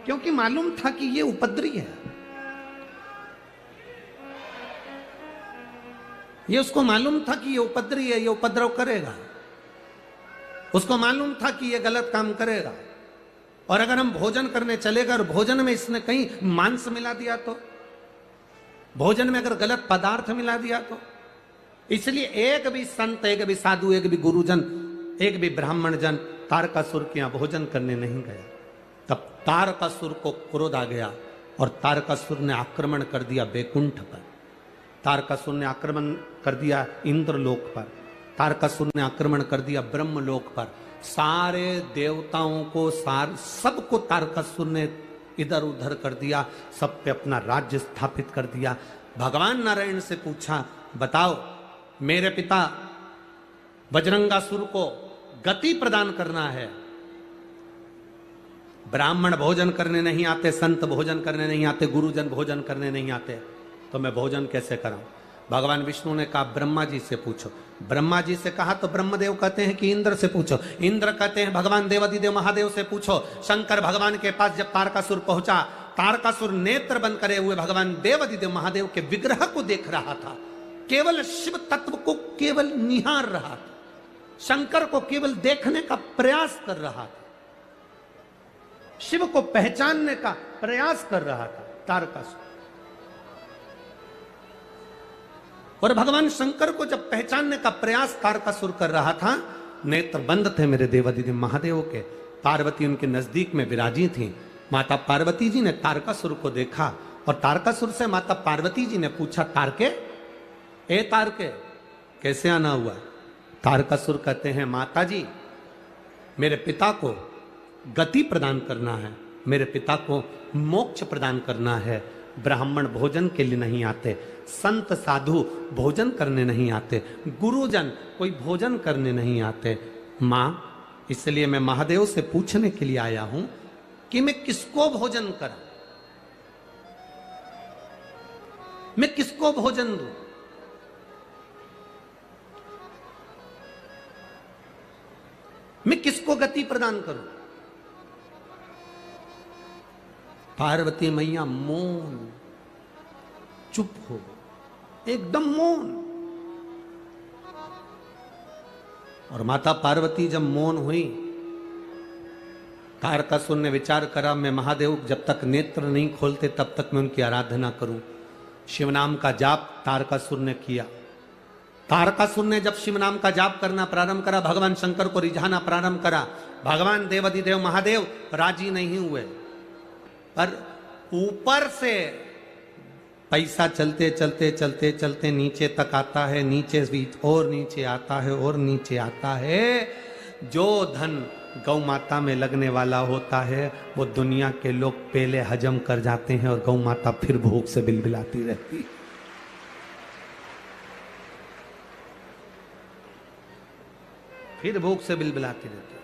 क्योंकि मालूम था कि ये उपद्रवी है। ये उसको मालूम था कि ये उपद्रवी है, ये उपद्रव करेगा। उसको मालूम था कि ये गलत काम करेगा, और अगर हम भोजन करने चलेगा और भोजन में इसने कहीं मांस मिला दिया तो, भोजन में अगर गलत पदार्थ मिला दिया तो, इसलिए एक भी संत, एक भी साधु, एक भी गुरुजन, एक भी ब्राह्मण जन तारकासुर के यहां भोजन करने नहीं गया। तब तारकासुर को क्रोध आ गया और तारकासुर ने आक्रमण कर दिया बैकुंठ पर। तारकासुर ने आक्रमण कर दिया इंद्रलोक पर। तारकासुर ने आक्रमण कर दिया ब्रह्मलोक पर। सारे देवताओं को, सबको तारकासुर ने इधर उधर कर दिया, सब पे अपना राज्य स्थापित कर दिया। भगवान नारायण से पूछा, बताओ मेरे पिता बजरंगासुर को गति प्रदान करना है, ब्राह्मण भोजन करने नहीं आते, संत भोजन करने नहीं आते, गुरुजन भोजन करने नहीं आते, तो मैं भोजन कैसे कराऊं? भगवान विष्णु ने कहा ब्रह्मा जी से पूछो। ब्रह्मा जी से कहा तो ब्रह्मदेव कहते हैं कि इंद्र से पूछो। इंद्र कहते हैं भगवान देवादिदेव महादेव से पूछो। शंकर भगवान के पास जब तारकासुर पहुंचा, तारकासुर नेत्र बंद करे हुए भगवान देवादिदेव महादेव के विग्रह को देख रहा था, केवल शिव तत्व को केवल निहार रहा था, शंकर को केवल देखने का प्रयास कर रहा था, शिव को पहचानने का प्रयास कर रहा था तारकासुर। और भगवान शंकर को जब पहचानने का प्रयास तारकासुर कर रहा था, नेत्र बंद थे मेरे देवादिदेव महादेव के। पार्वती उनके नजदीक में विराजी थी। माता पार्वती जी ने तारकासुर को देखा और तारकासुर से माता पार्वती जी ने पूछा, तारके, ए तारके, कैसे आना हुआ? तारकासुर कहते हैं, माता जी मेरे पिता को गति प्रदान करना है, मेरे पिता को मोक्ष प्रदान करना है। ब्राह्मण भोजन के लिए नहीं आते, संत साधु भोजन करने नहीं आते, गुरुजन कोई भोजन करने नहीं आते। मां, इसलिए मैं महादेव से पूछने के लिए आया हूं कि मैं किसको भोजन करूं, मैं किसको भोजन दूं? मैं किसको गति प्रदान करूं? पार्वती मैया मौन, चुप हो, एकदम मौन। और माता पार्वती जब मौन हुई, तारकासुर ने विचार करा, मैं महादेव जब तक नेत्र नहीं खोलते तब तक मैं उनकी आराधना करूं। शिव नाम का जाप तारकासुर ने किया। तारकासुर ने जब शिव नाम का जाप करना प्रारंभ करा, भगवान शंकर को रिझाना प्रारंभ करा, भगवान देवादिदेव महादेव राजी नहीं हुए। पर ऊपर से पैसा चलते चलते चलते चलते नीचे तक आता है, नीचे भी और नीचे आता है और नीचे आता है। जो धन गौ माता में लगने वाला होता है वो दुनिया के लोग पहले हजम कर जाते हैं और गौ माता फिर भूख से बिलबिलाती रहती है। फिर भूख से बिलबिलाती रहती है।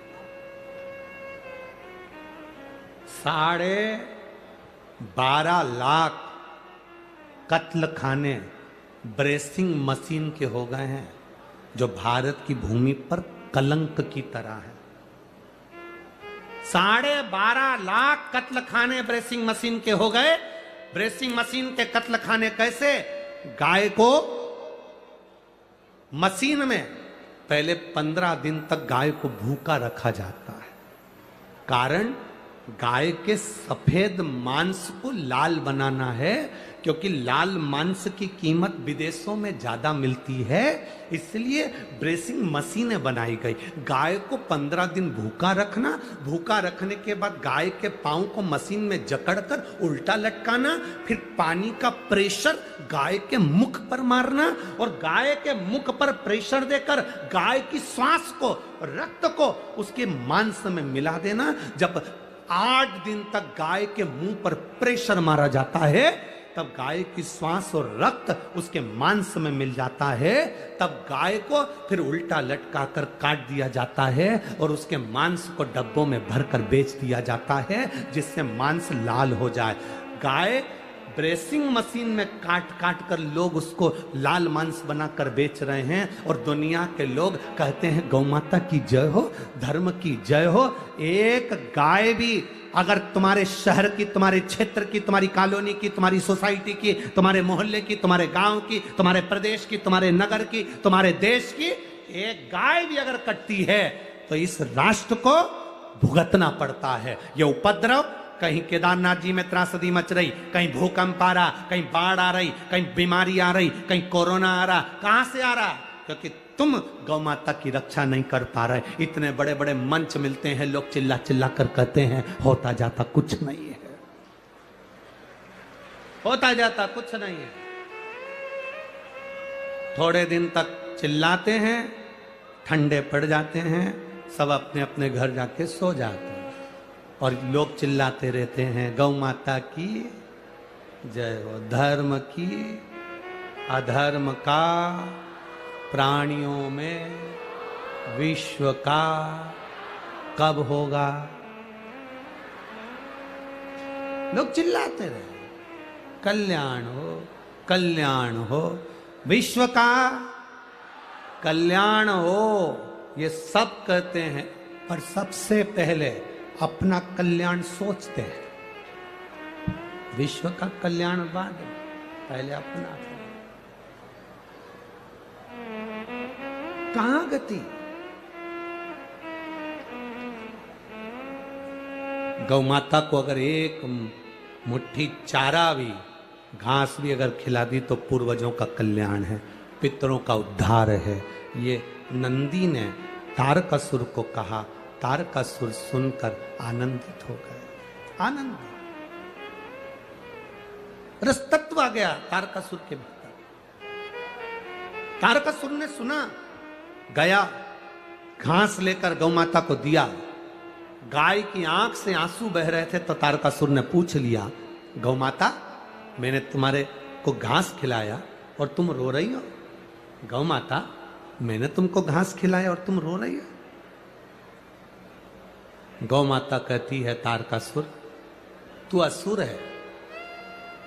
12.5 लाख कत्ल खाने ब्रेसिंग मशीन के हो गए हैं, जो भारत की भूमि पर कलंक की तरह है। 12.5 लाख कत्ल खाने ब्रेसिंग मशीन के हो गए। ब्रेसिंग मशीन के कत्ल खाने कैसे? गाय को मशीन में पहले 15 दिन तक गाय को भूखा रखा जाता है। कारण गाय के सफेद मांस को लाल बनाना है, क्योंकि लाल मांस की कीमत विदेशों में ज्यादा मिलती है, इसलिए ब्रेसिंग मशीनें बनाई गई। गाय को 15 दिन भूखा रखना, भूखा रखने के बाद गाय के पांव को मशीन में जकड़कर उल्टा लटकाना, फिर पानी का प्रेशर गाय के मुख पर मारना और गाय के मुख पर प्रेशर देकर गाय की श्वास को, रक्त को उसके मांस में मिला देना। जब 8 दिन तक गाय के मुंह पर प्रेशर मारा जाता है, तब गाय की श्वास और रक्त उसके मांस में मिल जाता है, तब गाय को फिर उल्टा लटका कर काट दिया जाता है और उसके मांस को डब्बों में भरकर बेच दिया जाता है, जिससे मांस लाल हो जाए। गाय ब्रेसिंग मशीन में काट काट कर लोग उसको लाल मांस बनाकर बेच रहे हैं, और दुनिया के लोग कहते हैं गौ माता की जय हो, धर्म की जय हो। एक गाय भी अगर तुम्हारे शहर की, तुम्हारे क्षेत्र की, तुम्हारी कॉलोनी की, तुम्हारी सोसाइटी की, तुम्हारे मोहल्ले की, तुम्हारे गांव की, तुम्हारे प्रदेश की, तुम्हारे नगर की, तुम्हारे देश की एक गाय भी अगर कटती है तो इस राष्ट्र को भुगतना पड़ता है। ये उपद्रव, कहीं केदारनाथ जी में त्रासदी मच रही, कहीं भूकंप आ रहा, कहीं बाढ़ आ रही, कहीं बीमारी आ रही, कहीं कोरोना आ रहा, कहां से आ रहा? क्योंकि तुम गौ माता की रक्षा नहीं कर पा रहे। इतने बड़े बड़े मंच मिलते हैं, लोग चिल्ला चिल्ला कर कहते हैं, होता जाता कुछ नहीं है, होता जाता कुछ नहीं है। थोड़े दिन तक चिल्लाते हैं, ठंडे पड़ जाते हैं, सब अपने अपने घर जाके सो जाते हैं, और लोग चिल्लाते रहते हैं गौ माता की जय हो, धर्म की, अधर्म का, प्राणियों में विश्व का कब होगा। लोग चिल्लाते रहे, कल्याण हो, कल्याण हो, विश्व का कल्याण हो, ये सब कहते हैं, पर सबसे पहले अपना कल्याण सोचते हैं। विश्व का कल्याण बाद, पहले अपना। कहां गति? गौ माता को अगर एक मुट्ठी चारा भी, घास भी अगर खिला दी तो पूर्वजों का कल्याण है, पितरों का उद्धार है। ये नंदी ने तारकासुर को कहा, तारकासुर सुनकर आनंदित हो गए, आनंद, रसतत्व आ गया तारकासुर के भीतर। तारकासुर ने सुना, गया, घास लेकर गौ माता को दिया। गाय की आंख से आंसू बह रहे थे, तो तारकासुर ने पूछ लिया, गौ माता, मैंने तुम्हारे को घास खिलाया और तुम रो रही हो? गौ माता, मैंने तुमको घास खिलाया और तुम रो रही हो? गौ माता कहती है, तारकासुर, तू असुर है,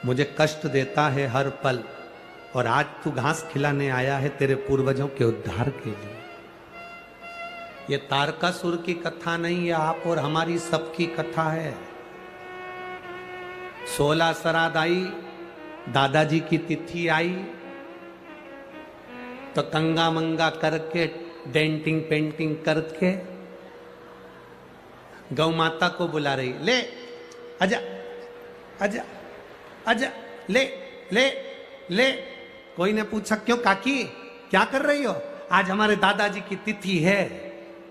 मुझे कष्ट देता है हर पल, और आज तू घास खिलाने आया है तेरे पूर्वजों के उद्धार के लिए। ये तारकासुर की कथा नहीं है, आप और हमारी सबकी कथा है। 16 श्राद्ध आई, दादाजी की तिथि आई, तो कंगा मंगा करके, डेंटिंग पेंटिंग करके गौ माता को बुला रही, ले आजा, आजा, आजा, ले ले ले। कोई ने पूछा, क्यों काकी, क्या कर रही हो? आज हमारे दादाजी की तिथि है,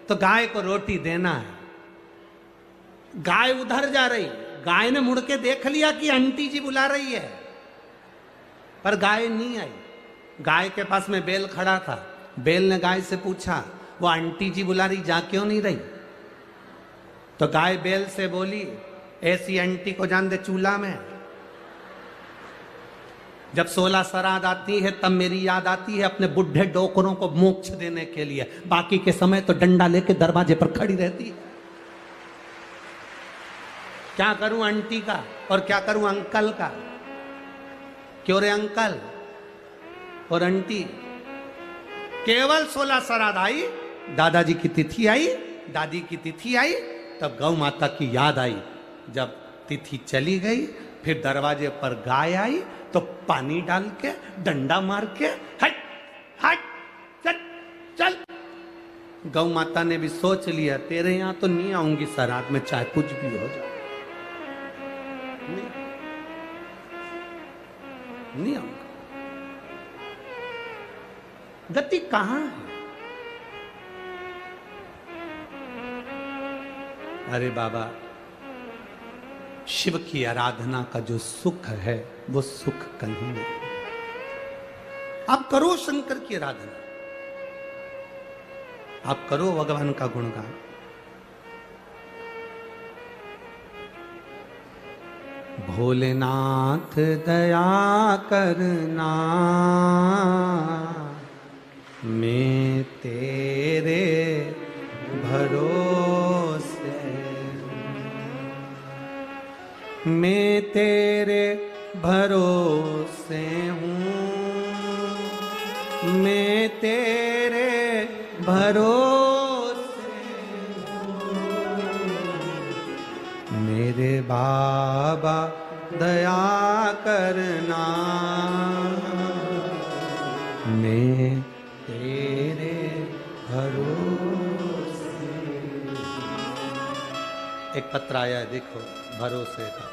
तो गाय को रोटी देना है। गाय उधर जा रही, गाय ने मुड़ के देख लिया कि आंटी जी बुला रही है, पर गाय नहीं आई। गाय के पास में बैल खड़ा था, बैल ने गाय से पूछा, वो आंटी जी बुला रही, जा क्यों नहीं रही? तो गाय बैल से बोली, ऐसी आंटी को जान दे चूल्हा में। जब 16 श्राद्ध आती है तब मेरी याद आती है अपने बुढ़े डोकरों को मोक्ष देने के लिए, बाकी के समय तो डंडा लेके दरवाजे पर खड़ी रहती है। क्या करूं आंटी का और क्या करूं अंकल का? क्यों रे अंकल और आंटी? केवल 16 श्राद्ध आई, दादाजी की तिथि आई, दादी की तिथि आई, तब गौ माता की याद आई। जब तिथि चली गई, फिर दरवाजे पर गाय आई, तो पानी डाल के, डंडा मार के, हट हट चल चल। गौ माता ने भी सोच लिया, तेरे यहां तो नहीं आऊंगी श्राद्ध में, चाहे कुछ भी हो जाए। नियम गति कहां है? अरे बाबा, शिव की आराधना का जो सुख है वो सुख कहीं नहीं। आप करो शंकर की आराधना, आप करो भगवान का गुणगान। भोलेनाथ दया करना, मैं तेरे भरोसे, मैं तेरे भरोसे हूँ, मैं तेरे भरोसे हूँ। मेरे बाबा दया करना, मैं तेरे भरोसे। एक पत्र आया है, देखो, भरोसे का।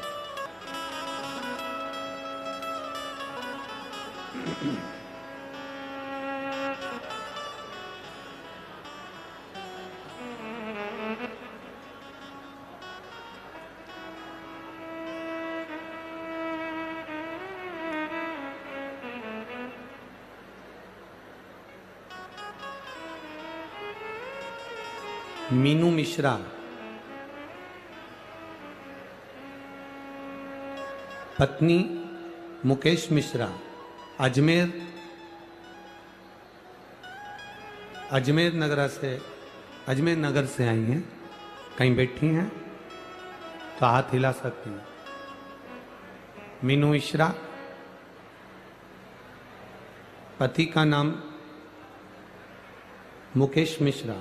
मीनू मिश्रा, पत्नी मुकेश मिश्रा, अजमेर नगर से आई हैं। कहीं बैठी हैं तो हाथ हिला सकती हैं। मीनू मिश्रा, पति का नाम मुकेश मिश्रा,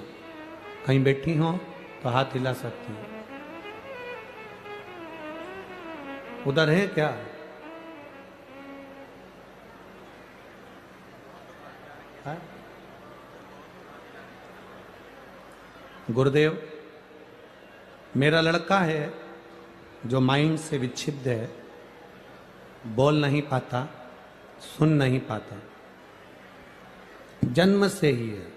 कहीं बैठी हो तो हाथ हिला सकती हैं। उधर है क्या? है? गुरुदेव, मेरा लड़का है जो माइंड से विक्षिप्त है, बोल नहीं पाता, सुन नहीं पाता, जन्म से ही है।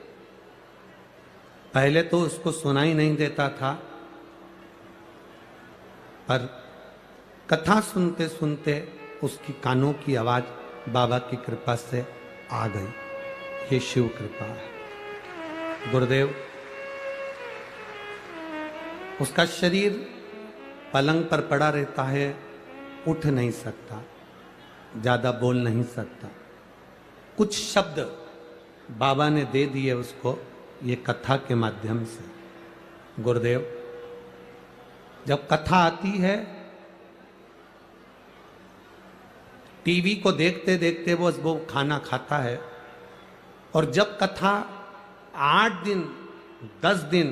पहले तो उसको सुनाई नहीं देता था, पर कथा सुनते सुनते उसकी कानों की आवाज बाबा की कृपा से आ गई। ये शिव कृपा है। गुरुदेव, उसका शरीर पलंग पर पड़ा रहता है, उठ नहीं सकता, ज्यादा बोल नहीं सकता। कुछ शब्द बाबा ने दे दिए उसको ये कथा के माध्यम से। गुरुदेव, जब कथा आती है, टीवी को देखते देखते वो खाना खाता है, और जब कथा 8 दिन 10 दिन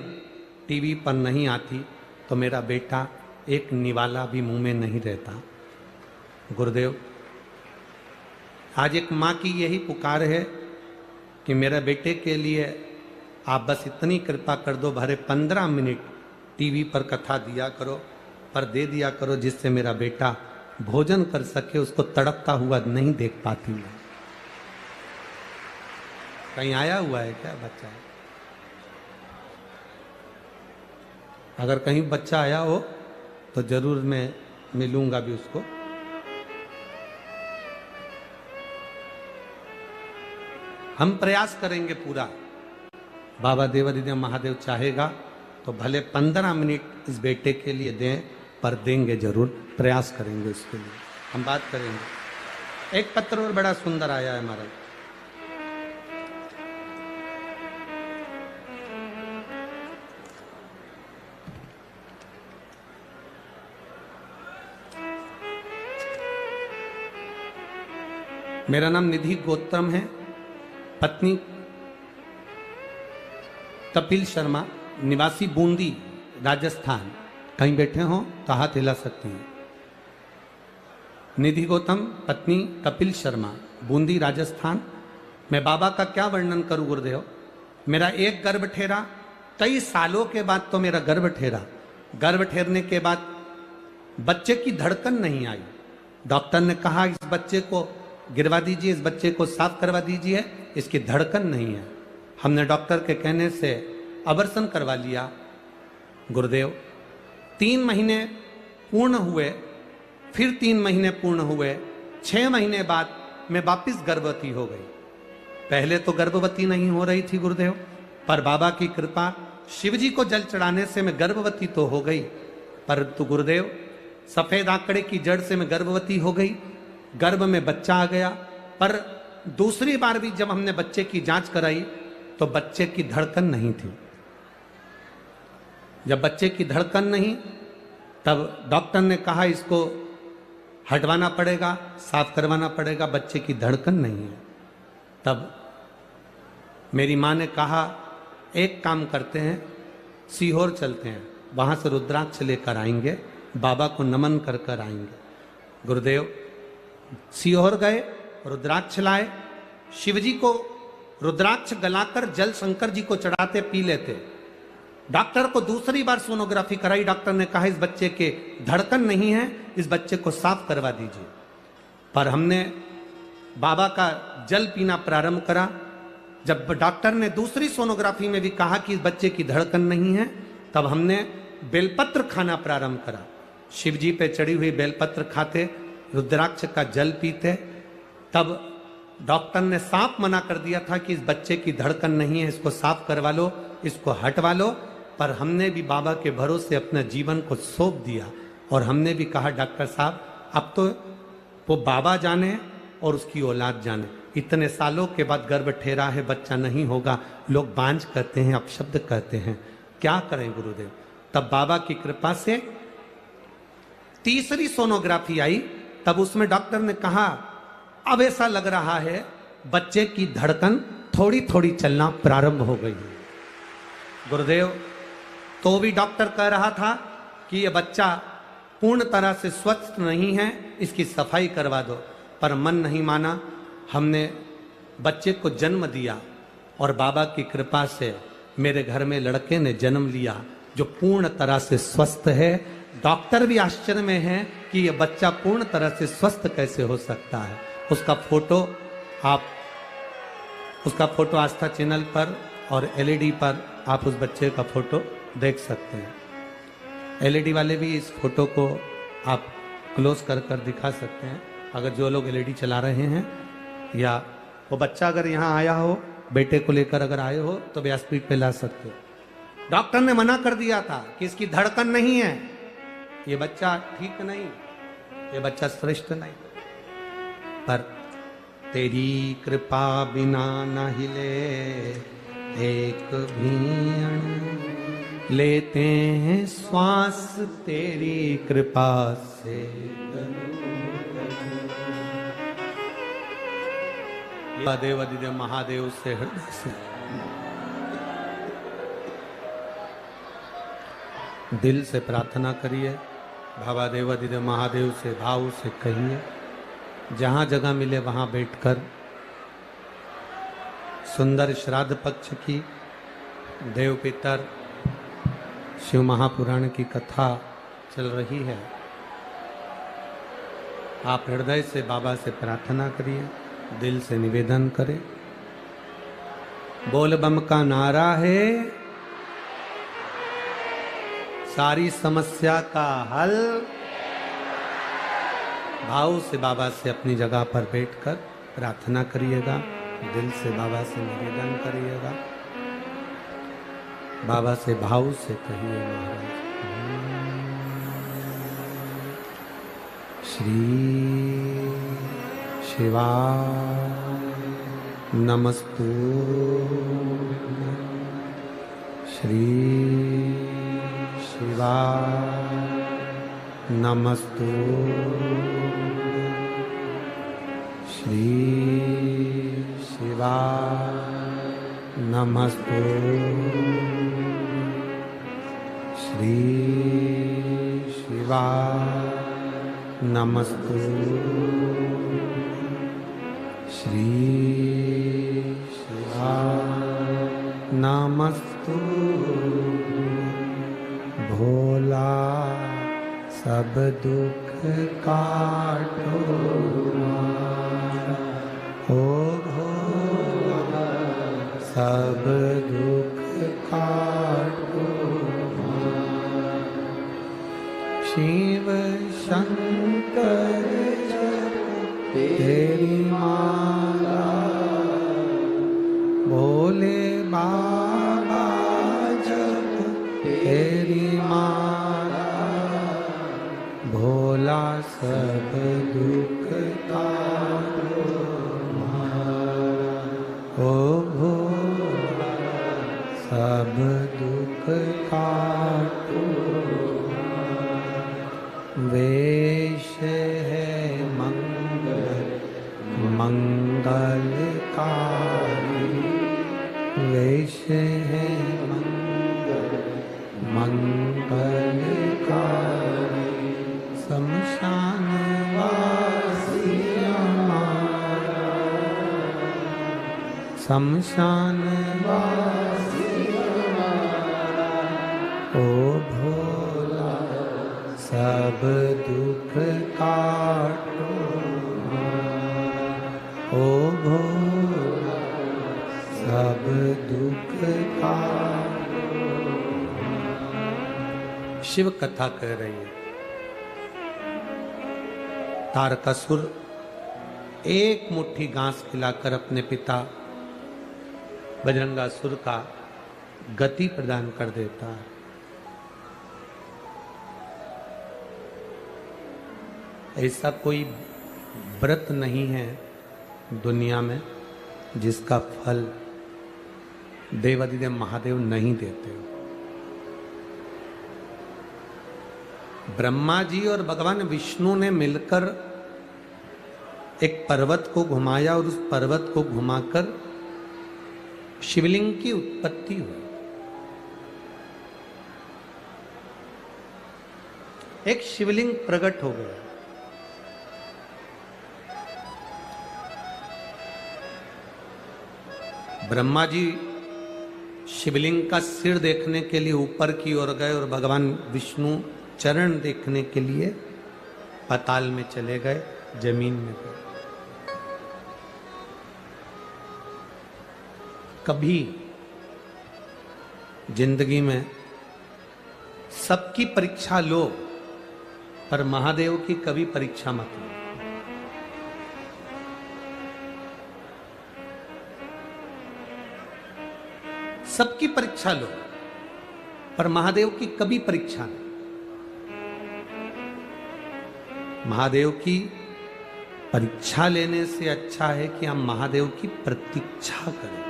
टीवी पर नहीं आती तो मेरा बेटा एक निवाला भी मुंह में नहीं रहता। गुरुदेव, आज एक माँ की यही पुकार है कि मेरे बेटे के लिए आप बस इतनी कृपा कर दो, भरे 15 मिनट टीवी पर कथा दिया करो, पर दे दिया करो, जिससे मेरा बेटा भोजन कर सके। उसको तड़पता हुआ नहीं देख पाती मैं। कहीं आया हुआ है क्या बच्चा? अगर कहीं बच्चा आया हो तो जरूर मैं मिलूंगा भी उसको। हम प्रयास करेंगे पूरा। बाबा देवादिदेव महादेव चाहेगा तो भले 15 मिनट इस बेटे के लिए दें, पर देंगे जरूर, प्रयास करेंगे उसके लिए, हम बात करेंगे। एक पत्र और बड़ा सुंदर आया है हमारा। मेरा नाम निधि गौतम है, पत्नी कपिल शर्मा, निवासी बूंदी राजस्थान। कहीं बैठे हो तो हाथ हिला सकती हैं। निधि गौतम, पत्नी कपिल शर्मा, बूंदी राजस्थान। मैं बाबा का क्या वर्णन करूं गुरुदेव। मेरा एक गर्भ ठहरा, कई सालों के बाद तो मेरा गर्भ ठहरा। गर्भ ठहरने के बाद बच्चे की धड़कन नहीं आई। डॉक्टर ने कहा इस बच्चे को गिरवा दीजिए, इस बच्चे को साफ करवा दीजिए, इसकी धड़कन नहीं है। हमने डॉक्टर के कहने से अबॉर्शन करवा लिया। गुरुदेव 3 महीने पूर्ण हुए, फिर 3 महीने पूर्ण हुए, 6 महीने बाद मैं वापिस गर्भवती हो गई। पहले तो गर्भवती नहीं हो रही थी गुरुदेव, पर बाबा की कृपा, शिवजी को जल चढ़ाने से मैं गर्भवती तो हो गई, परंतु गुरुदेव सफेद आंकड़े की जड़ से मैं गर्भवती हो गई, गर्भ में बच्चा आ गया। पर दूसरी बार भी जब हमने बच्चे की जांच कराई तो बच्चे की धड़कन नहीं थी। जब बच्चे की धड़कन नहीं, तब डॉक्टर ने कहा इसको हटवाना पड़ेगा, साफ करवाना पड़ेगा, बच्चे की धड़कन नहीं है। तब मेरी माँ ने कहा एक काम करते हैं, सीहोर चलते हैं, वहां से रुद्राक्ष लेकर आएंगे, बाबा को नमन कर कर आएंगे। गुरुदेव सीहोर गए, रुद्राक्ष लाए, शिवजी को रुद्राक्ष गलाकर जल शंकर जी को चढ़ाते पी लेते। डॉक्टर को दूसरी बार सोनोग्राफी कराई, डॉक्टर ने कहा इस बच्चे के धड़कन नहीं है, इस बच्चे को साफ करवा दीजिए। पर हमने बाबा का जल पीना प्रारंभ करा। जब डॉक्टर ने दूसरी सोनोग्राफी में भी कहा कि इस बच्चे की धड़कन नहीं है, तब हमने बेलपत्र खाना प्रारंभ करा। शिवजी पे चढ़ी हुई बेलपत्र खाते, रुद्राक्ष का जल पीते। तब डॉक्टर ने साफ मना कर दिया था कि इस बच्चे की धड़कन नहीं है, इसको साफ करवा लो, इसको हटवा लो। पर हमने भी बाबा के भरोसे अपने जीवन को सौंप दिया और हमने भी कहा डॉक्टर साहब अब तो वो बाबा जाने और उसकी औलाद जाने। इतने सालों के बाद गर्भ ठहरा है, बच्चा नहीं होगा, लोग बांझ कहते हैं, अपशब्द कहते हैं, क्या करें गुरुदेव। तब बाबा की कृपा से तीसरी सोनोग्राफी आई, तब उसमें डॉक्टर ने कहा अब ऐसा लग रहा है बच्चे की धड़कन थोड़ी थोड़ी चलना प्रारंभ हो गई है। गुरुदेव तो भी डॉक्टर कह रहा था कि यह बच्चा पूर्ण तरह से स्वस्थ नहीं है, इसकी सफाई करवा दो, पर मन नहीं माना। हमने बच्चे को जन्म दिया और बाबा की कृपा से मेरे घर में लड़के ने जन्म लिया जो पूर्ण तरह से स्वस्थ है। डॉक्टर भी आश्चर्य में है कि यह बच्चा पूर्ण तरह से स्वस्थ कैसे हो सकता है। उसका फोटो आस्था चैनल पर और एलईडी पर आप उस बच्चे का फोटो देख सकते हैं। एलईडी वाले भी इस फोटो को आप क्लोज कर कर दिखा सकते हैं। अगर जो लोग एलईडी चला रहे हैं या वो बच्चा अगर यहाँ आया हो, बेटे को लेकर अगर आए हो तो व्यासपीठ पे ला सकते हो। डॉक्टर ने मना कर दिया था कि इसकी धड़कन नहीं है, ये बच्चा ठीक नहीं, ये बच्चा श्रेष्ठ नहीं। पर तेरी कृपा बिना न हिले एक भी अण, लेते हैं श्वास तेरी कृपा से। देव अधिदेव महादेव से हृदय से दिल से प्रार्थना करिए, भावादेव अधिदेव महादेव से भाव से कहिए। जहाँ जगह मिले वहाँ बैठकर सुंदर श्राद्ध पक्ष की देव पितर शिव महापुराण की कथा चल रही है। आप हृदय से बाबा से प्रार्थना करिए, दिल से निवेदन करें। बोल बम का नारा है, सारी समस्या का हल। भाव से बाबा से अपनी जगह पर बैठकर प्रार्थना करिएगा, दिल से बाबा से निवेदन करिएगा, बाबा से भाव से कहिए महाराज श्री शिवाय नमस्तु, श्री शिवाय नमस्तु, श्री शिवाय नमस्तु, श्री शिवाय नमस्तु, श्री शिवाय नमस्तु। भोला सब दुख काटो हमारा, ओ भोला सब दुख काटो हमारा। शिव शंकर जप तेरी माला, भोले बाबा जप तेरी माला, भोला सब दुख काटो हमारा, ओ भोला सब दुख काटो। वेश है मंगल मंगलकारी, वेश है मंगल मंगलकारी, शमशान वासी हमारा, शमशान वासी हमारा, ओ भोला सब दुख काटो हमारा, ओ भोला सब दुख काटो। शिव कथा कह रही है। तारकासुर एक मुट्ठी घास खिलाकर अपने पिता बजरंगासुर का गति प्रदान कर देता है। ऐसा कोई व्रत नहीं है दुनिया में जिसका फल देवादिदेव महादेव नहीं देते। ब्रह्मा जी और भगवान विष्णु ने मिलकर एक पर्वत को घुमाया और उस पर्वत को घुमाकर शिवलिंग की उत्पत्ति हुई। एक शिवलिंग प्रकट हो गया। ब्रह्मा जी शिवलिंग का सिर देखने के लिए ऊपर की ओर गए और भगवान विष्णु चरण देखने के लिए पाताल में चले गए, जमीन में गए। कभी जिंदगी में सबकी परीक्षा लो, पर महादेव की कभी परीक्षा मत लो। सबकी परीक्षा लो, पर महादेव की कभी परीक्षा नहीं। महादेव की परीक्षा लेने से अच्छा है कि हम महादेव की प्रतीक्षा करें।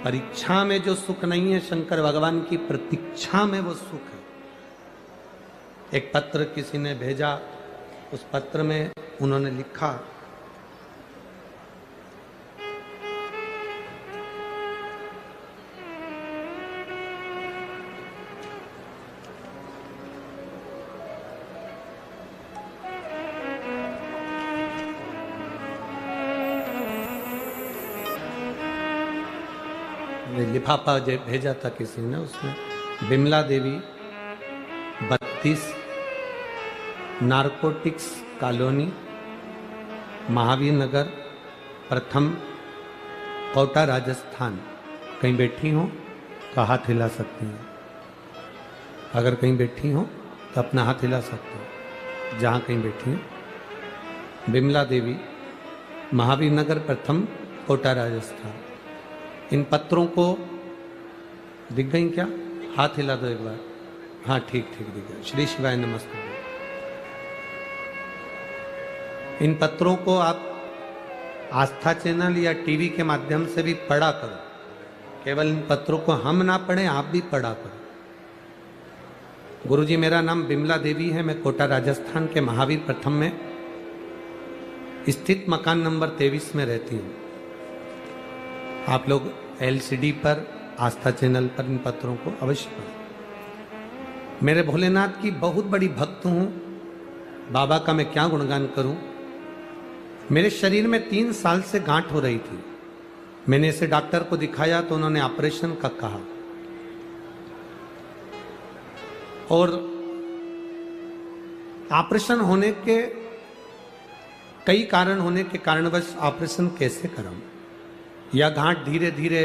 परीक्षा में जो सुख नहीं है, शंकर भगवान की प्रतीक्षा में वो सुख है। एक पत्र किसी ने भेजा, उस पत्र में उन्होंने लिखा, लिफाफा भेजा था किसी ने, उसमें बिमला देवी 32 नारकोटिक्स कॉलोनी महावीर नगर प्रथम कोटा राजस्थान। कहीं बैठी हो तो हाथ हिला सकती हैं। अगर कहीं बैठी हो तो अपना हाथ हिला सकते हो जहाँ कहीं बैठी हो। बिमला देवी महावीर नगर प्रथम कोटा राजस्थान। इन पत्रों को दिख गई क्या? हाथ हिला दो एक बार। हाँ ठीक ठीक दिख गया। श्री शिवाय नमस्ते। इन पत्रों को आप आस्था चैनल या टीवी के माध्यम से भी पढ़ा करो। केवल इन पत्रों को हम ना पढ़ें, आप भी पढ़ा करो। गुरुजी, मेरा नाम बिमला देवी है। मैं कोटा राजस्थान के महावीर प्रथम में स्थित मकान नंबर 23 में रहती हूँ। आप लोग LCD पर आस्था चैनल पर इन पत्रों को अवश्य पढ़ें। मेरे भोलेनाथ की बहुत बड़ी भक्त हूँ। बाबा का मैं क्या गुणगान करूं। मेरे शरीर में 3 साल से गांठ हो रही थी। मैंने इसे डॉक्टर को दिखाया तो उन्होंने ऑपरेशन का कहा। और ऑपरेशन होने के कई कारण होने के कारणवश ऑपरेशन कैसे कराऊं? यह गांठ धीरे धीरे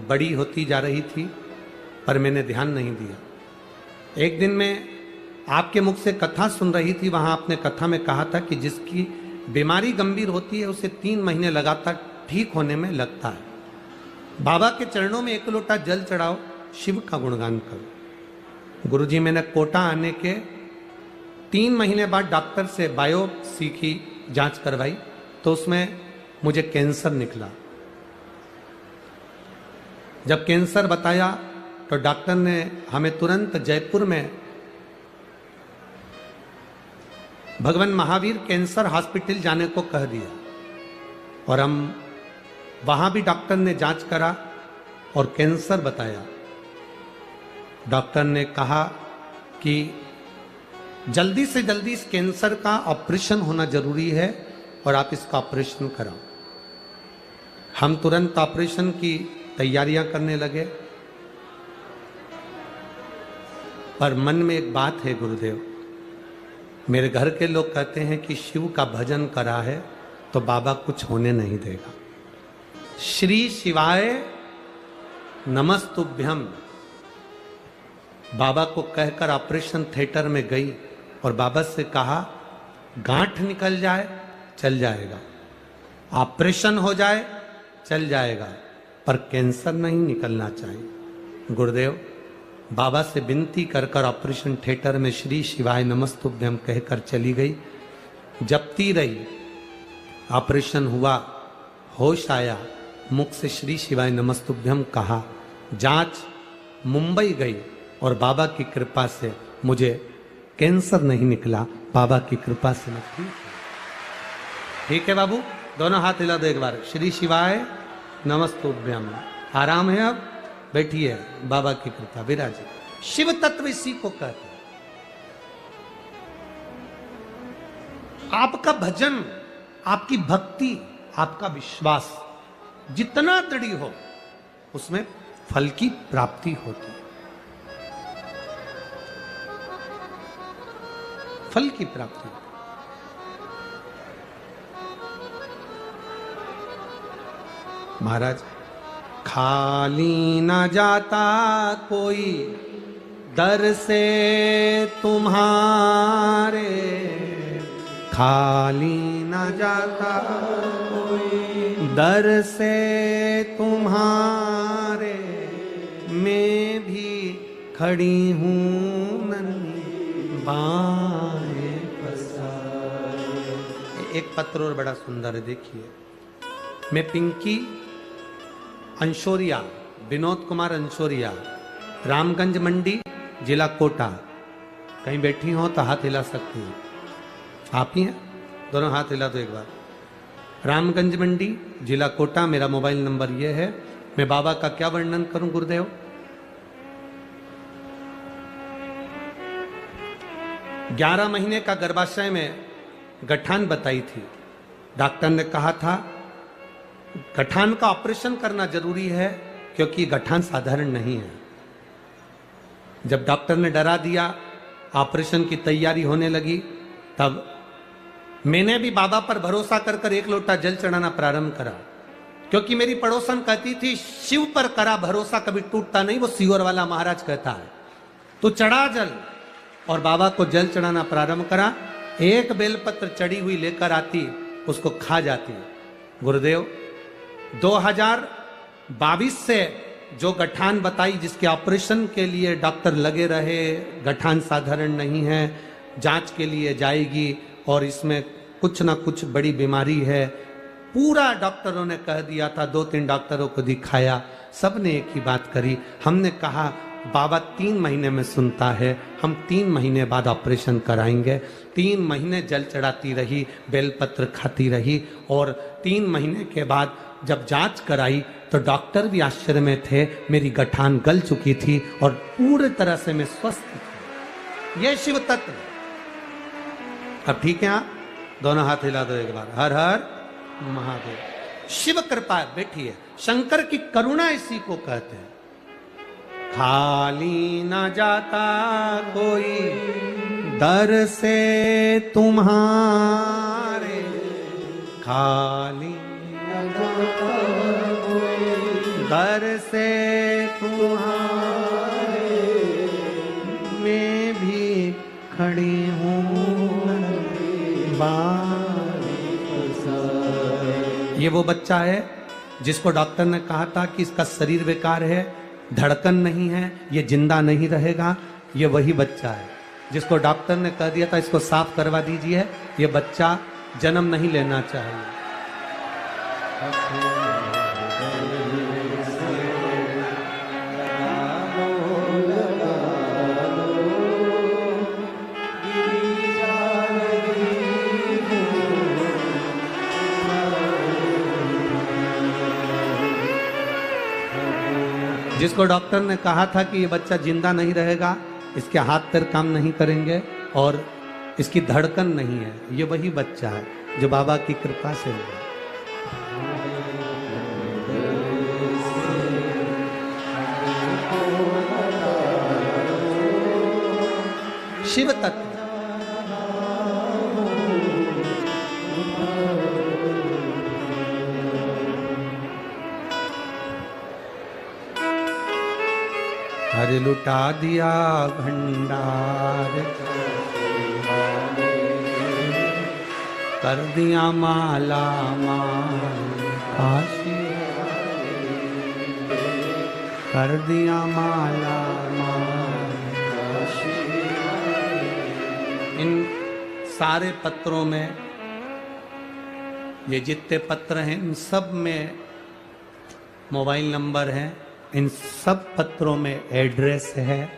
बड़ी होती जा रही थी, पर मैंने ध्यान नहीं दिया। एक दिन मैं आपके मुख से कथा सुन रही थी, वहां आपने कथा में कहा था कि जिसकी बीमारी गंभीर होती है उसे 3 महीने लगातार ठीक होने में लगता है। बाबा के चरणों में 1 लोटा जल चढ़ाओ, शिव का गुणगान करो। गुरुजी, मैंने कोटा आने के 3 महीने बाद डॉक्टर से बायोप्सी की जांच करवाई तो उसमें मुझे कैंसर निकला। जब कैंसर बताया तो डॉक्टर ने हमें तुरंत जयपुर में भगवान महावीर कैंसर हॉस्पिटल जाने को कह दिया और हम वहां भी डॉक्टर ने जांच करा और कैंसर बताया। डॉक्टर ने कहा कि जल्दी से जल्दी इस कैंसर का ऑपरेशन होना जरूरी है और आप इसका ऑपरेशन कराओ। हम तुरंत ऑपरेशन की तैयारियां करने लगे, पर मन में एक बात है गुरुदेव, मेरे घर के लोग कहते हैं कि शिव का भजन करा है तो बाबा कुछ होने नहीं देगा। श्री शिवाय नमस्तुभ्यम बाबा को कहकर ऑपरेशन थिएटर में गई और बाबा से कहा, गांठ निकल जाए चल जाएगा, ऑपरेशन हो जाए चल जाएगा, पर कैंसर नहीं निकलना चाहिए। गुरुदेव, बाबा से विनती कर कर ऑपरेशन थिएटर में श्री शिवाय नमस्तुभ्यम कहकर चली गई। जपती रही, ऑपरेशन हुआ, होश आया, मुख से श्री शिवाय नमस्तुभ्यम कहा। जांच मुंबई गई और बाबा की कृपा से मुझे कैंसर नहीं निकला, बाबा की कृपा से मैं ठीक है। बाबू, दोनों हाथ हिला दो एक बार। श्री शिवाय नमस्तुभ्यम। आराम है, अब बैठिए, बाबा की कृपा विराजे। शिव तत्व इसी को कहते हैं। आपका भजन, आपकी भक्ति, आपका विश्वास जितना दृढ़ हो उसमें फल की प्राप्ति होती है। फल की प्राप्ति। महाराज, खाली न जाता कोई दर से तुम्हारे, खाली न जाता कोई दर से तुम्हारे, मैं भी खड़ी हूँ नन्ही बाहें पसारे। एक पत्र और बड़ा सुंदर है, देखिए। मैं पिंकी अंशोरिया, विनोद कुमार अंशोरिया, रामगंज मंडी, जिला कोटा। कहीं बैठी हो तो हाथ हिला सकती हैं। आप ही हैं? दोनों हाथ हिला दो एक बार। रामगंज मंडी, जिला कोटा, मेरा मोबाइल नंबर ये है। मैं बाबा का क्या वर्णन करूं गुरुदेव? ग्यारह महीने का गर्भाशय में गठान बताई थी। डॉक्टर ने कहा था गठान का ऑपरेशन करना जरूरी है क्योंकि गठान साधारण नहीं है। जब डॉक्टर ने डरा दिया, ऑपरेशन की तैयारी होने लगी, तब मैंने भी बाबा पर भरोसा कर कर 1 लोटा जल चढ़ाना प्रारंभ करा, क्योंकि मेरी पड़ोसन कहती थी शिव पर करा भरोसा कभी टूटता नहीं, वो सीवर वाला महाराज कहता है। तो चढ़ा जल और बाबा को जल चढ़ाना प्रारंभ करा। एक बेलपत्र चढ़ी हुई लेकर आती, उसको खा जाती। गुरुदेव, 2022 से जो गठान बताई, जिसके ऑपरेशन के लिए डॉक्टर लगे रहे, गठान साधारण नहीं है, जांच के लिए जाएगी और इसमें कुछ ना कुछ बड़ी बीमारी है, पूरा डॉक्टरों ने कह दिया था। 2-3 डॉक्टरों को दिखाया, सबने एक ही बात करी। हमने कहा बाबा 3 महीने में सुनता है, हम 3 महीने बाद ऑपरेशन कराएंगे। 3 महीने जल चढ़ाती रही, बेलपत्र खाती रही और 3 महीने के बाद जब जांच कराई तो डॉक्टर भी आश्चर्य में थे। मेरी गठान गल चुकी थी और पूरी तरह से मैं स्वस्थ थी। यह शिव तत्व। अब ठीक है, आप दोनों हाथ हिला दो एक बार। हर हर महादेव। शिव कृपा बैठी है, शंकर की करुणा इसी को कहते हैं। खाली न जाता कोई दर से तुम्हारे, खाली न जाता कोई दर से तुम्हारे, मैं भी खड़ी हूँ ये वो बच्चा है जिसको डॉक्टर ने कहा था कि इसका शरीर बेकार है, धड़कन नहीं है, ये जिंदा नहीं रहेगा। ये वही बच्चा है जिसको डॉक्टर ने कह दिया था इसको साफ करवा दीजिए, ये बच्चा जन्म नहीं लेना चाहिए। जिसको डॉक्टर ने कहा था कि ये बच्चा जिंदा नहीं रहेगा, इसके हाथ पैर काम नहीं करेंगे और इसकी धड़कन नहीं है, ये वही बच्चा है जो बाबा की कृपा से हुआ। शिव तत्व हर लुटा दिया भंडार, कर दिया माला माल, कर दिया माला माल। इन सारे पत्रों में, ये जितने पत्र हैं इन सब में मोबाइल नंबर है, इन सब पत्रों में एड्रेस है,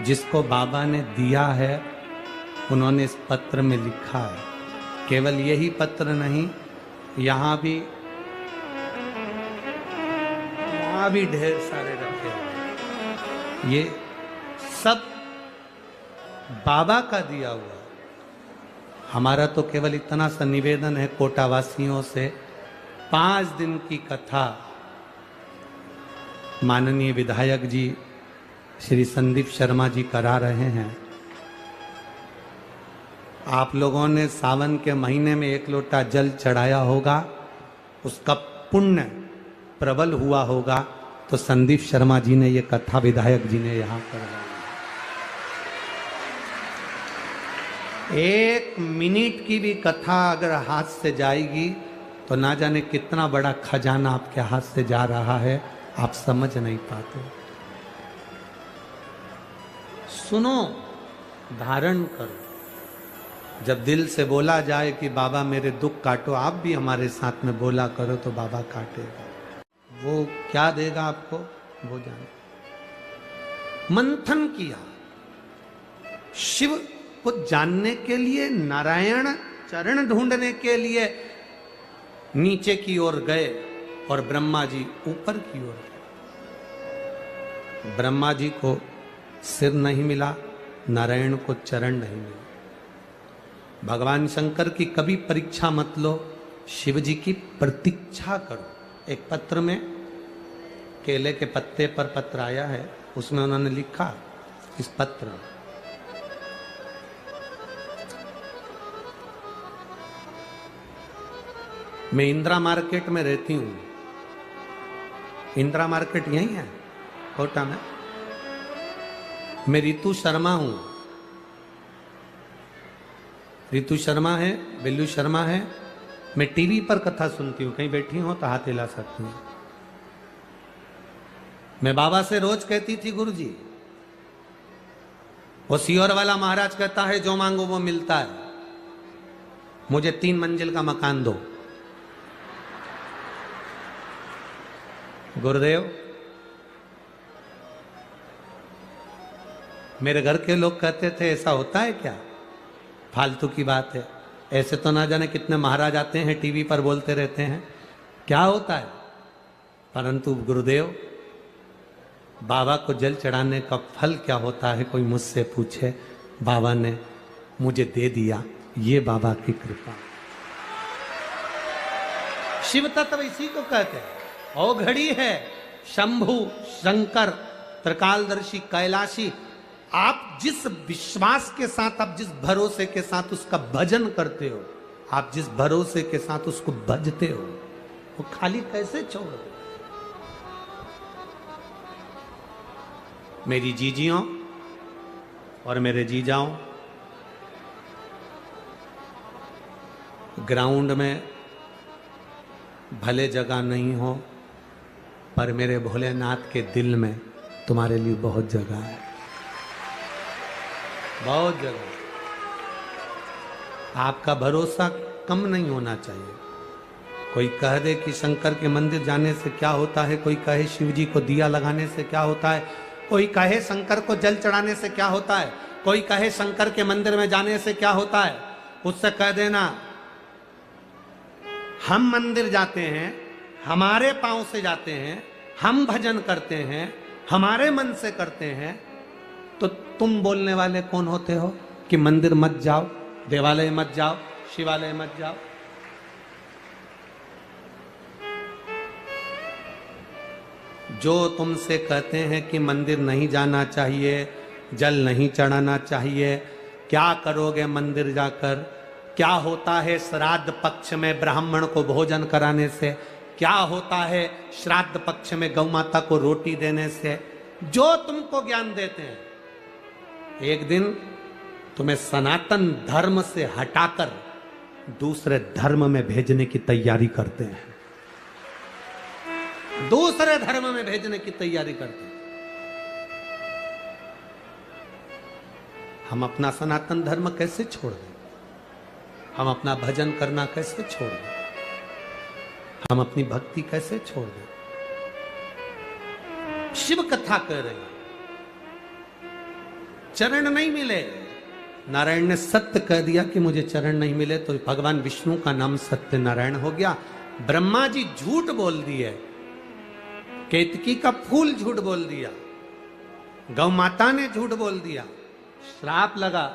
जिसको बाबा ने दिया है उन्होंने इस पत्र में लिखा है। केवल यही पत्र नहीं, यहाँ भी ढेर सारे रखे हैं। ये सब बाबा का दिया हुआ। हमारा तो केवल इतना सा निवेदन है कोटावासियों से, 5 दिन की कथा माननीय विधायक जी श्री संदीप शर्मा जी करा रहे हैं। आप लोगों ने सावन के महीने में 1 लोटा जल चढ़ाया होगा, उसका पुण्य प्रबल हुआ होगा, तो संदीप शर्मा जी ने ये कथा विधायक जी ने यहाँ करवाई। 1 मिनट की भी कथा अगर हाथ से जाएगी तो ना जाने कितना बड़ा खजाना आपके हाथ से जा रहा है, आप समझ नहीं पाते। सुनो, धारण करो। जब दिल से बोला जाए कि बाबा मेरे दुख काटो, आप भी हमारे साथ में बोला करो तो बाबा काटेगा। वो क्या देगा आपको वो जाने। मंथन किया, शिव को जानने के लिए, नारायण चरण ढूंढने के लिए नीचे की ओर गए और ब्रह्मा जी ऊपर की ओर गए। ब्रह्मा जी को सिर नहीं मिला, नारायण को चरण नहीं मिला। भगवान शंकर की कभी परीक्षा मत लो, शिव जी की प्रतीक्षा करो। एक पत्र में, केले के पत्ते पर पत्र आया है, उसमें उन्होंने लिखा इस पत्र में, मैं इंदिरा मार्केट में रहती हूं। इंदिरा मार्केट यही है कोटा में। मैं रितु शर्मा हूं। रितु शर्मा है, बिल्लू शर्मा है। मैं टीवी पर कथा सुनती हूं, कहीं बैठी हूं तो हाथ हिला सकती हूं। मैं बाबा से रोज कहती थी, गुरुजी वो सियोर वाला महाराज कहता है जो मांगो वो मिलता है, मुझे 3 मंजिल का मकान दो। गुरुदेव, मेरे घर के लोग कहते थे ऐसा होता है क्या, फालतू की बात है, ऐसे तो ना जाने कितने महाराज आते हैं टीवी पर बोलते रहते हैं, क्या होता है। परंतु गुरुदेव, बाबा को जल चढ़ाने का फल क्या होता है कोई मुझसे पूछे, बाबा ने मुझे दे दिया, ये बाबा की कृपा। शिव तत्व इसी को कहते हैं। औघड़ी है शंभु शंकर त्रिकालदर्शी, कैलाशी, आप जिस विश्वास के साथ, आप जिस भरोसे के साथ उसका भजन करते हो, आप जिस भरोसे के साथ उसको भजते हो, वो खाली कैसे छोड़ दो? मेरी जीजियों और मेरे जीजाओं, ग्राउंड में भले जगह नहीं हो, पर मेरे भोलेनाथ के दिल में तुम्हारे लिए बहुत जगह है, बहुत जगह। आपका भरोसा कम नहीं होना चाहिए। कोई कह दे कि शंकर के मंदिर जाने से क्या होता है, कोई कहे शिव जी को दिया लगाने से क्या होता है, कोई कहे शंकर को जल चढ़ाने से क्या होता है, कोई कहे शंकर के मंदिर में जाने से क्या होता है, उससे कह देना हम मंदिर जाते हैं, हमारे पांव से जाते हैं, हम भजन करते हैं, हमारे मन से करते हैं, तो तुम बोलने वाले कौन होते हो कि मंदिर मत जाओ, देवालय मत जाओ, शिवालय मत जाओ? जो तुमसे कहते हैं कि मंदिर नहीं जाना चाहिए, जल नहीं चढ़ाना चाहिए, क्या करोगे मंदिर जाकर? क्या होता है श्राद्ध पक्ष में ब्राह्मण को भोजन कराने से? क्या होता है श्राद्ध पक्ष में गौ माता को रोटी देने से? जो तुमको ज्ञान देते हैं, एक दिन तुम्हें सनातन धर्म से हटाकर दूसरे धर्म में भेजने की तैयारी करते हैं, दूसरे धर्म में भेजने की तैयारी करते हैं। हम अपना सनातन धर्म कैसे छोड़ दें? हम अपना भजन करना कैसे छोड़ दें? हम अपनी भक्ति कैसे छोड़ दें? शिव कथा कह रहे हैं, चरण नहीं मिले। नारायण ने सत्य कह दिया कि मुझे चरण नहीं मिले, तो भगवान विष्णु का नाम सत्य नारायण हो गया। ब्रह्मा जी झूठ बोल दिए, केतकी का फूल झूठ बोल दिया, गौ माता ने झूठ बोल दिया, श्राप लगा,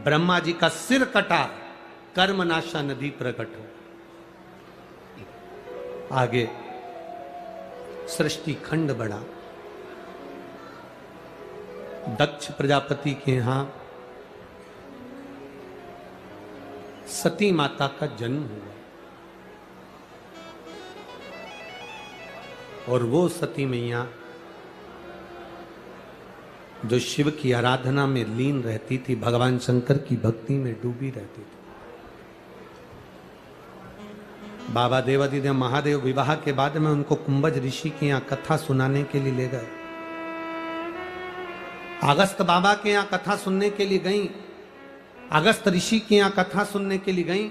ब्रह्मा जी का सिर कटा, कर्मनाशा नदी प्रकट हो। आगे सृष्टि खंड बढ़ा। दक्ष प्रजापति के यहां सती माता का जन्म हुआ, और वो सती मैया जो शिव की आराधना में लीन रहती थी, भगवान शंकर की भक्ति में डूबी रहती थी। बाबा देवादिदेव महादेव विवाह के बाद में उनको कुंभज ऋषि के यहाँ कथा सुनाने के लिए ले गए। अगस्त बाबा के यहाँ कथा सुनने के लिए गई, अगस्त ऋषि के यहाँ कथा सुनने के लिए गई,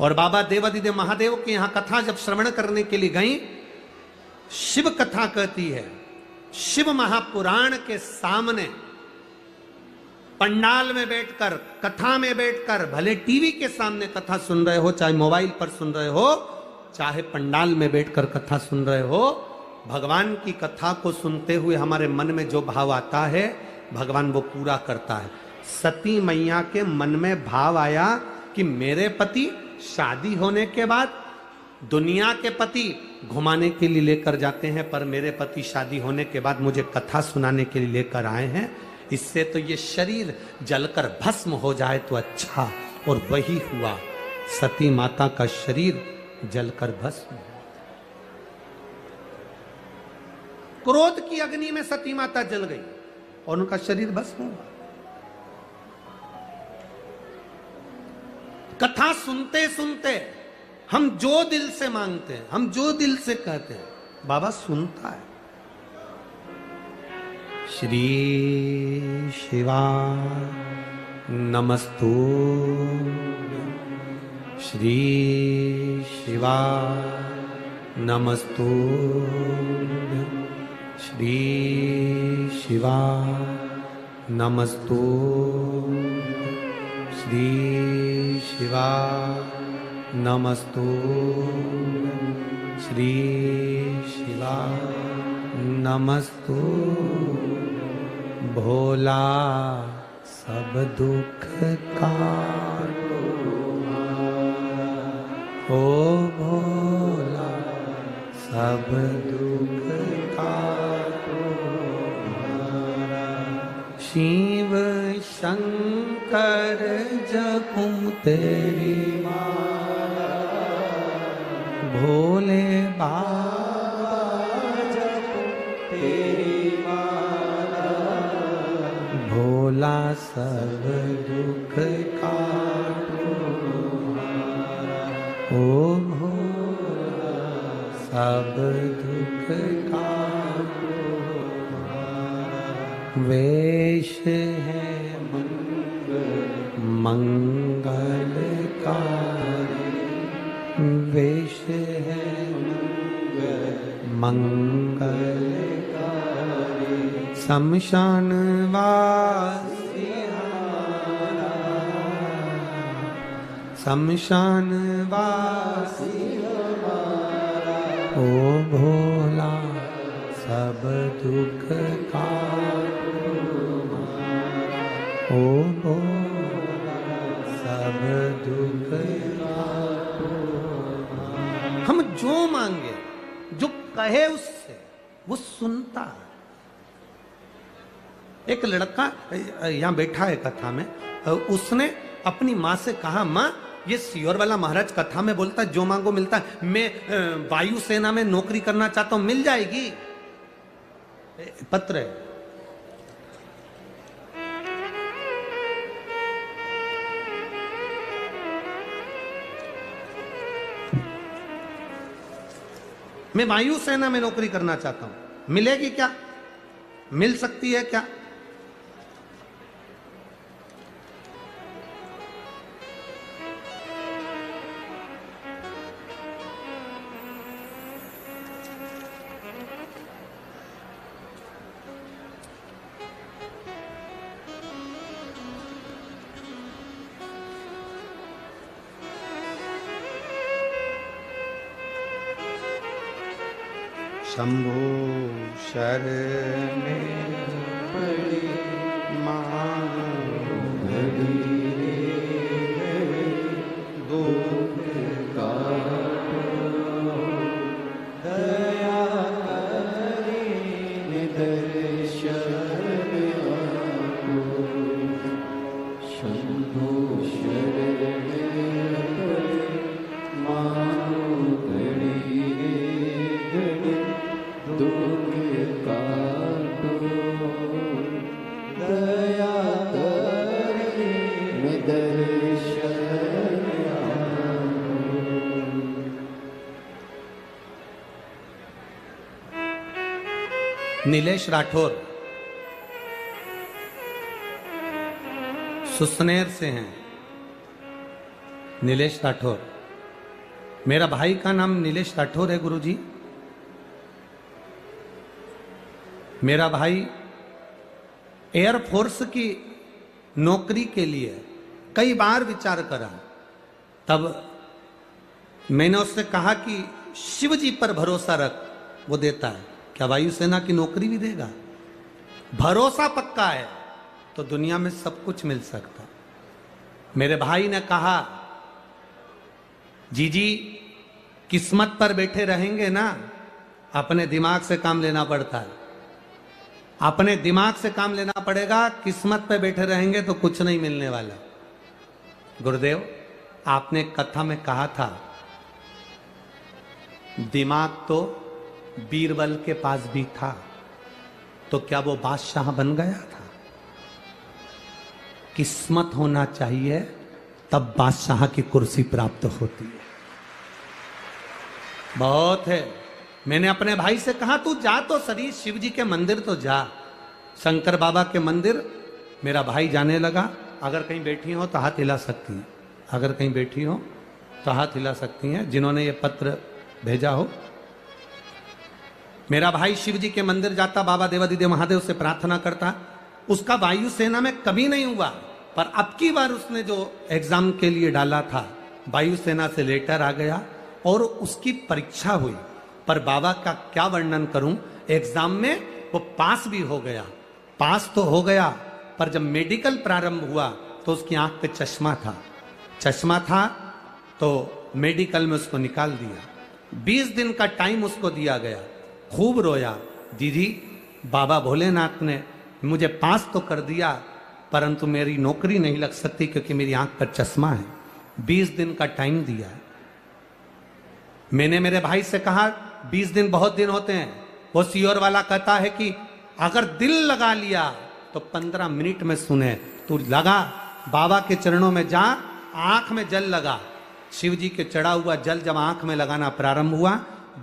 और बाबा देवादिदेव महादेव के यहाँ कथा जब श्रवण करने के लिए गई, शिव कथा कहती है, शिव महापुराण के सामने पंडाल में बैठकर, कथा में बैठकर, भले टीवी के सामने कथा सुन रहे हो, चाहे मोबाइल पर सुन रहे हो, चाहे पंडाल में बैठकर कथा सुन रहे हो, भगवान की कथा को सुनते हुए हमारे मन में जो भाव आता है, भगवान वो पूरा करता है। सती मैया के मन में भाव आया कि मेरे पति शादी होने के बाद दुनिया के पति घुमाने के लिए लेकर जाते हैं, पर मेरे पति शादी होने के बाद मुझे कथा सुनाने के लिए लेकर आए हैं, इससे तो ये शरीर जलकर भस्म हो जाए तो अच्छा। और वही हुआ, सती माता का शरीर जलकर भस्म। क्रोध की अग्नि में सती माता जल गई और उनका शरीर भस्म हुआ। कथा सुनते सुनते हम जो दिल से मांगते हैं, हम जो दिल से कहते हैं, बाबा सुनता है। श्री शिवा नमस्तु, श्री शिवा नमस्तु, श्री शिवा नमस्तु, श्री शिवा नमस्तु, श्री शिवा नमस्तु। भोला सब दुख काटो, ओ भोला सब दुख काटो। शिव शंकर जपुम तेरी माला, भोले बाबा जपुम तेरी माला, भोला सब दुख काटो हमारा, ओ भोला सब दुख काटो हमारा। वेश है मंगलकारी, वेश है मंगलकारी, शमशान वासी हमारा, शमशान वासी हमारा, ओ भोला सब दुख काटो हमारा, ओ भोला सब दुख काटो हमारा। हम जो मांगे, जो कहे उससे वो सुनता है। एक लड़का यहाँ बैठा है कथा में, उसने अपनी माँ से कहा, माँ ये सियोर वाला महाराज कथा में बोलता है जो मांगो मिलता है, मैं वायुसेना में नौकरी करना चाहता हूं, मिल जाएगी? पत्र है। मैं वायुसेना में नौकरी करना चाहता हूं, मिलेगी क्या? मिल सकती है क्या? शंभो शरणे पड़ी मानो घड़ी दुख काटो, दया करीने दर्शन आपो। शंभो शरणे पड़ी मानो घड़ी दुख काटो, दया करीने दर्शन आपो। नीलेश राठौर सुसनेर से हैं। नीलेश राठौर, मेरा भाई का नाम नीलेश राठौर है गुरुजी। मेरा भाई एयरफोर्स की नौकरी के लिए कई बार विचार करा, तब मैंने उससे कहा कि शिव जी पर भरोसा रख, वो देता है। क्या वायुसेना की नौकरी भी देगा? भरोसा पक्का है तो दुनिया में सब कुछ मिल सकता। मेरे भाई ने कहा, जीजी किस्मत पर बैठे रहेंगे ना, अपने दिमाग से काम लेना पड़ता है, अपने दिमाग से काम लेना पड़ेगा। किस्मत पे बैठे रहेंगे तो कुछ नहीं मिलने वाला। गुरुदेव, आपने कथा में कहा था दिमाग तो बीरबल के पास भी था, तो क्या वो बादशाह बन गया था? किस्मत होना चाहिए तब बादशाह की कुर्सी प्राप्त होती है। बहुत है। मैंने अपने भाई से कहा, तू जा तो सही, शिव जी के मंदिर तो जा, शंकर बाबा के मंदिर। मेरा भाई जाने लगा। अगर कहीं बैठी हो तो हाथ हिला सकती हैं, अगर कहीं बैठी हो तो हाथ हिला सकती हैं जिन्होंने ये पत्र भेजा हो। मेरा भाई शिव जी के मंदिर जाता, बाबा देवादिदेव महादेव से प्रार्थना करता। उसका वायुसेना में कभी नहीं हुआ, पर अब की बार उसने जो एग्जाम के लिए डाला था, वायुसेना से लेटर आ गया और उसकी परीक्षा हुई। पर बाबा का क्या वर्णन करूं, एग्जाम में वो पास भी हो गया, पास तो हो गया, पर जब मेडिकल प्रारंभ हुआ तो उसकी आंख पे चश्मा था। चश्मा था तो मेडिकल में उसको निकाल दिया। 20 दिन का टाइम उसको दिया गया। खूब रोया। दीदी, बाबा भोलेनाथ ने मुझे पास तो कर दिया, परंतु मेरी नौकरी नहीं लग सकती क्योंकि मेरी आंख का चश्मा है। 20 दिन का टाइम दिया है। मैंने मेरे भाई से कहा 20 दिन बहुत दिन होते हैं। वो सीओर वाला कहता है कि अगर दिल लगा लिया तो 15 मिनट में सुने। तू लगा, बाबा के चरणों में जा, आंख में जल लगा। शिव जी के चढ़ा हुआ जल जब आंख में लगाना प्रारंभ हुआ,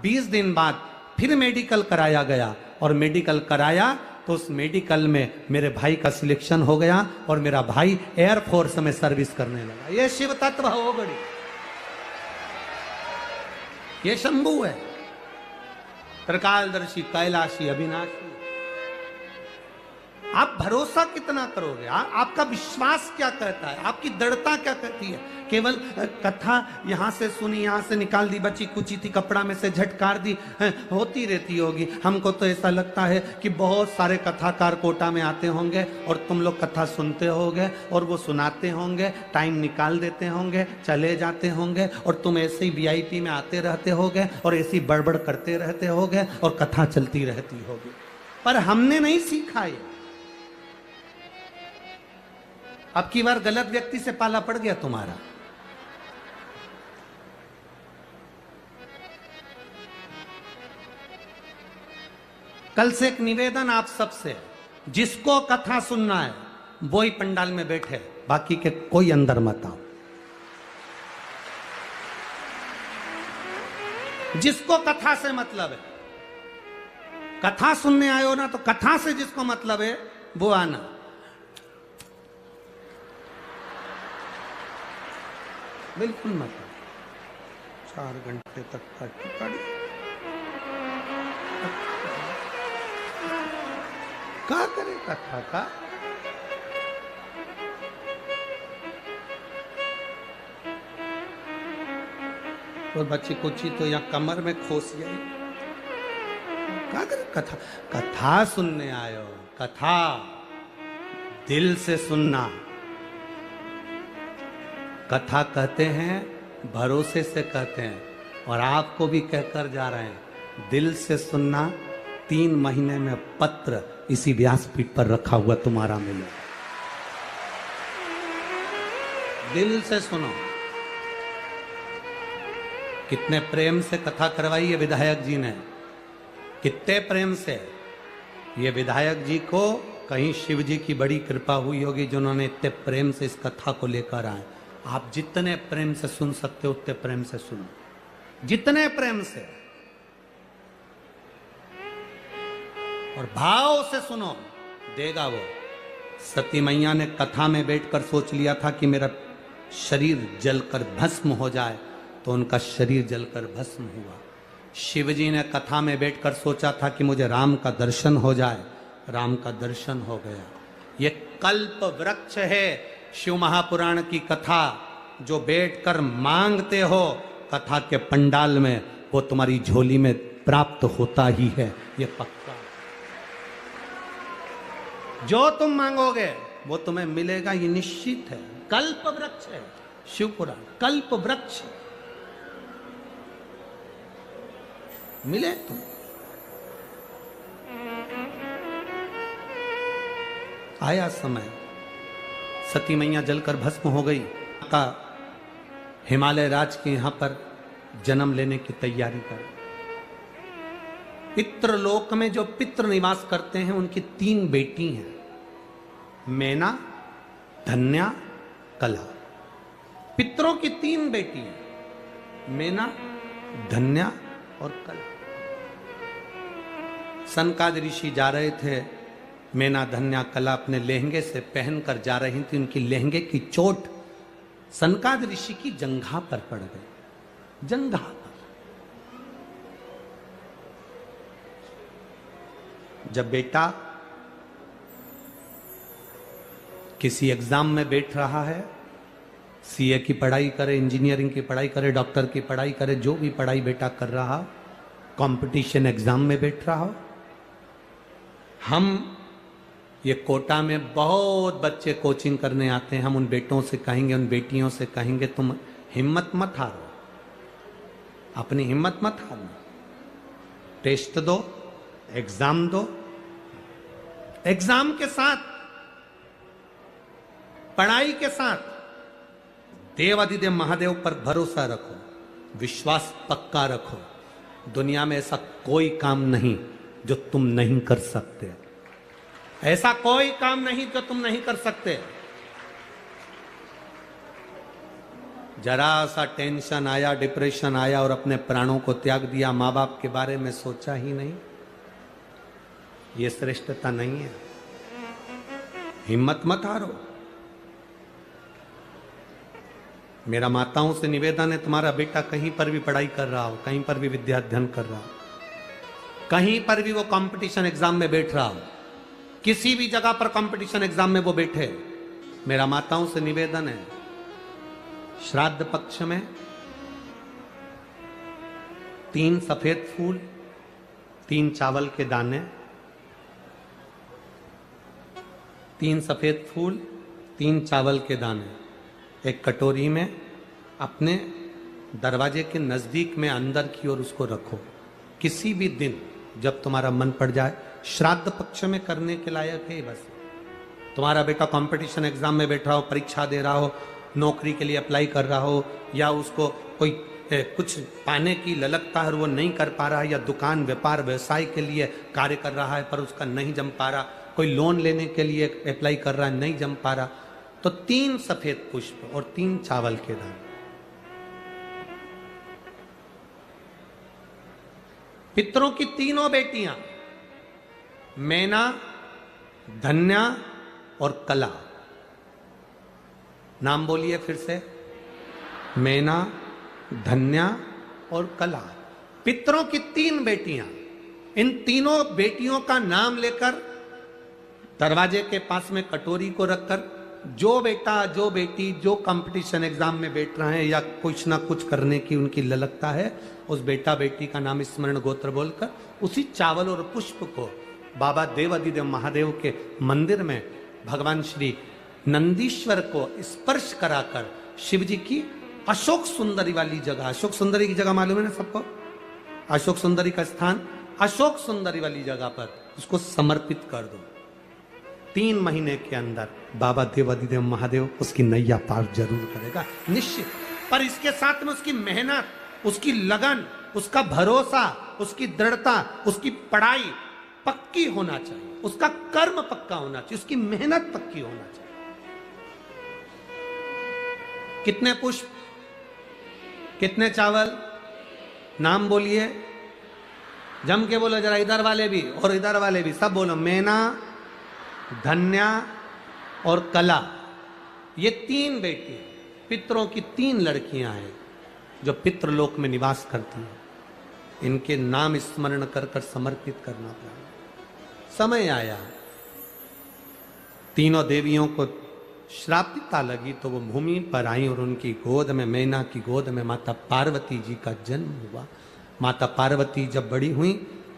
20 दिन बाद फिर मेडिकल कराया गया, और मेडिकल कराया तो उस मेडिकल में मेरे भाई का सिलेक्शन हो गया और मेरा भाई एयरफोर्स में सर्विस करने लगा। ये शिव तत्व हो बड़ी, ये शंभू है, त्रिकालदर्शी, कैलाशी, अविनाशी। आप भरोसा कितना करोगे? आपका विश्वास क्या कहता है? आपकी दृढ़ता क्या कहती है? केवल कथा यहां से सुनी, यहां से निकाल दी, बची कुची थी, कपड़ा में से झटकार दी, होती रहती होगी। हमको तो ऐसा लगता है कि बहुत सारे कथाकार कोटा में आते होंगे और तुम लोग कथा सुनते होगे और वो सुनाते होंगे, टाइम निकाल देते होंगे, चले जाते होंगे, और तुम ऐसे ही वीआईपी में आते रहते होगे और ऐसी बड़बड़ करते रहते होगे और कथा चलती रहती होगी। पर हमने नहीं सीखा ये। अब की बार गलत व्यक्ति से पाला पड़ गया तुम्हारा। कल से एक निवेदन आप सबसे, जिसको कथा सुनना है वो ही पंडाल में बैठे, बाकी के कोई अंदर मत आओ। जिसको कथा से मतलब है, कथा सुनने आए हो ना, तो कथा से जिसको मतलब है वो आना। बिल्कुल मत। 4 घंटे तक का टिकट क्या करे कथा का? और बच्ची कुची तो यहाँ कमर में खोस गई। क्या करे कथा? कथा सुनने आयो, कथा दिल से सुनना। कथा कहते हैं, भरोसे से कहते हैं, और आपको भी कहकर जा रहे हैं, दिल से सुनना। 3 महीने में पत्र इसी व्यासपीठ पर रखा हुआ तुम्हारा मिले। दिल से सुनो। कितने प्रेम से कथा करवाई है विधायक जी ने, कितने प्रेम से। ये विधायक जी को कहीं शिव जी की बड़ी कृपा हुई होगी जिन्होंने इतने प्रेम से इस कथा को लेकर आए। आप जितने प्रेम से सुन सकते हो उतने प्रेम से सुनो, जितने प्रेम से, और भाव से सुनो, देगा वो। सती मैया ने कथा में बैठकर सोच लिया था कि मेरा शरीर जलकर भस्म हो जाए, तो उनका शरीर जलकर भस्म हुआ। शिवजी ने कथा में बैठकर सोचा था कि मुझे राम का दर्शन हो जाए, राम का दर्शन हो गया। ये कल्प वृक्ष है शिव महापुराण की कथा, जो बैठकर मांगते हो कथा के पंडाल में, वो तुम्हारी झोली में प्राप्त होता ही है, ये पक्का। जो तुम मांगोगे वो तुम्हें मिलेगा, ये निश्चित है। कल्प वृक्ष है शिव पुराण, कल्प वृक्ष। मिले तुम। आया समय, सती मैया जलकर भस्म हो गई, का हिमालय राज के यहां पर जन्म लेने की तैयारी कर। पितृलोक में जो पितृ निवास करते हैं उनकी 3 बेटी हैं, मैना, धन्या, कला। पितरों की 3 बेटी हैं, मैना, धन्या और कला। सनकाद ऋषि जा रहे थे, मैना, धन्या, कला अपने लहंगे से पहनकर जा रही थी। उनकी लहंगे की चोट सनकाद ऋषि की जंघा पर पड़ गई, जंघा पर। जब बेटा किसी एग्जाम में बैठ रहा है, सीए की पढ़ाई करे, इंजीनियरिंग की पढ़ाई करे, डॉक्टर की पढ़ाई करे, जो भी पढ़ाई बेटा कर रहा, कंपटीशन एग्जाम में बैठ रहा हो, हम ये कोटा में बहुत बच्चे कोचिंग करने आते हैं, हम उन बेटों से कहेंगे, उन बेटियों से कहेंगे, तुम हिम्मत मत हारो, अपनी हिम्मत मत हारो, टेस्ट दो, एग्जाम दो, एग्जाम के साथ, पढ़ाई के साथ देवाधिदेव महादेव पर भरोसा रखो, विश्वास पक्का रखो। दुनिया में ऐसा कोई काम नहीं जो तुम नहीं कर सकते, ऐसा कोई काम नहीं जो तुम नहीं कर सकते। जरा सा टेंशन आया, डिप्रेशन आया और अपने प्राणों को त्याग दिया, मां बाप के बारे में सोचा ही नहीं, ये श्रेष्ठता नहीं है। हिम्मत मत हारो। मेरा माताओं से निवेदन है, तुम्हारा बेटा कहीं पर भी पढ़ाई कर रहा हो, कहीं पर भी विद्या अध्ययन कर रहा हो, कहीं पर भी वो कंपटीशन एग्जाम में बैठ रहा हो, किसी भी जगह पर कंपटीशन एग्जाम में वो बैठे, मेरा माताओं से निवेदन है, श्राद्ध पक्ष में 3 सफेद फूल, 3 चावल के दाने, 3 सफेद फूल, 3 चावल के दाने एक कटोरी में अपने दरवाजे के नजदीक में अंदर की ओर उसको रखो। किसी भी दिन जब तुम्हारा मन पड़ जाए, श्राद्ध पक्ष में करने के लायक है। बस तुम्हारा बेटा कंपटीशन एग्जाम में बैठ रहा हो, परीक्षा दे रहा हो, नौकरी के लिए अप्लाई कर रहा हो, या उसको कोई कुछ पाने की ललकता है, वो नहीं कर पा रहा है, या दुकान व्यापार व्यवसाय के लिए कार्य कर रहा है पर उसका नहीं जम पा रहा, कोई लोन लेने के लिए अप्लाई कर रहा है, नहीं जम पा रहा, तो 3 सफेद पुष्प और 3 चावल के दाने। पितरों की तीनों बेटियां मैना, धन्या और कला, नाम बोलिए फिर से, मैना, धन्या और कला, पितरों की 3 बेटियां। इन तीनों बेटियों का नाम लेकर दरवाजे के पास में कटोरी को रखकर, जो बेटा जो बेटी जो कंपटीशन एग्जाम में बैठ रहे हैं या कुछ ना कुछ करने की उनकी ललकता है, उस बेटा बेटी का नाम स्मरण गोत्र बोलकर उसी चावल और पुष्प को बाबा देवाधिदेव महादेव के मंदिर में भगवान श्री नंदीश्वर को स्पर्श कराकर शिव जी की अशोक सुंदरी वाली जगह, अशोक सुंदरी की जगह मालूम है ना सबको, अशोक सुंदरी का स्थान, अशोक सुंदरी वाली जगह पर उसको समर्पित कर दो। 3 महीने के अंदर बाबा देवाधिदेव महादेव उसकी नैया पार जरूर करेगा, निश्चित। पर इसके साथ में उसकी मेहनत, उसकी लगन, उसका भरोसा, उसकी दृढ़ता, उसकी पढ़ाई पक्की होना चाहिए, उसका कर्म पक्का होना चाहिए, उसकी मेहनत पक्की होना चाहिए। कितने पुष्प, कितने चावल, नाम बोलिए, जम के बोलो जरा, इधर वाले भी और इधर वाले भी सब बोलो, मैना, धन्या और कला। ये 3 बेटी पितरों की 3 लड़कियां हैं जो पितृलोक में निवास करती हैं। इनके नाम स्मरण कर कर समर्पित करना पड़ा। समय आया, तीनों देवियों को श्रापिता लगी तो वो भूमि पर आई और उनकी गोद में, मैना की गोद में माता पार्वती जी का जन्म हुआ। माता पार्वती जब बड़ी हुई,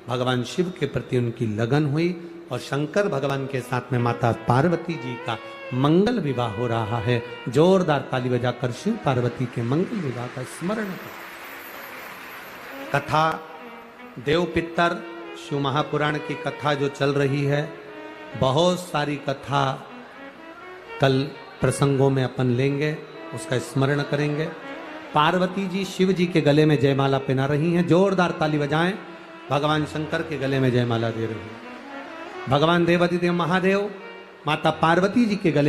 भगवान शिव के प्रति उनकी लगन हुई और शंकर भगवान के साथ में माता पार्वती जी का मंगल विवाह हो रहा है। जोरदार ताली बजाकर शिव पार्वती के मंगल विवाह का स्मरण करें। कथा देव पितर शिव महापुराण की कथा जो चल रही है, बहुत सारी कथा कल प्रसंगों में अपन लेंगे, उसका स्मरण करेंगे। पार्वती जी शिव जी के गले में जयमाला पहना रही हैं, जोरदार ताली बजाएं। भगवान शंकर के गले में जयमाला दे रही हैं। भगवान देवाधिदेव महादेव माता पार्वती जी के गले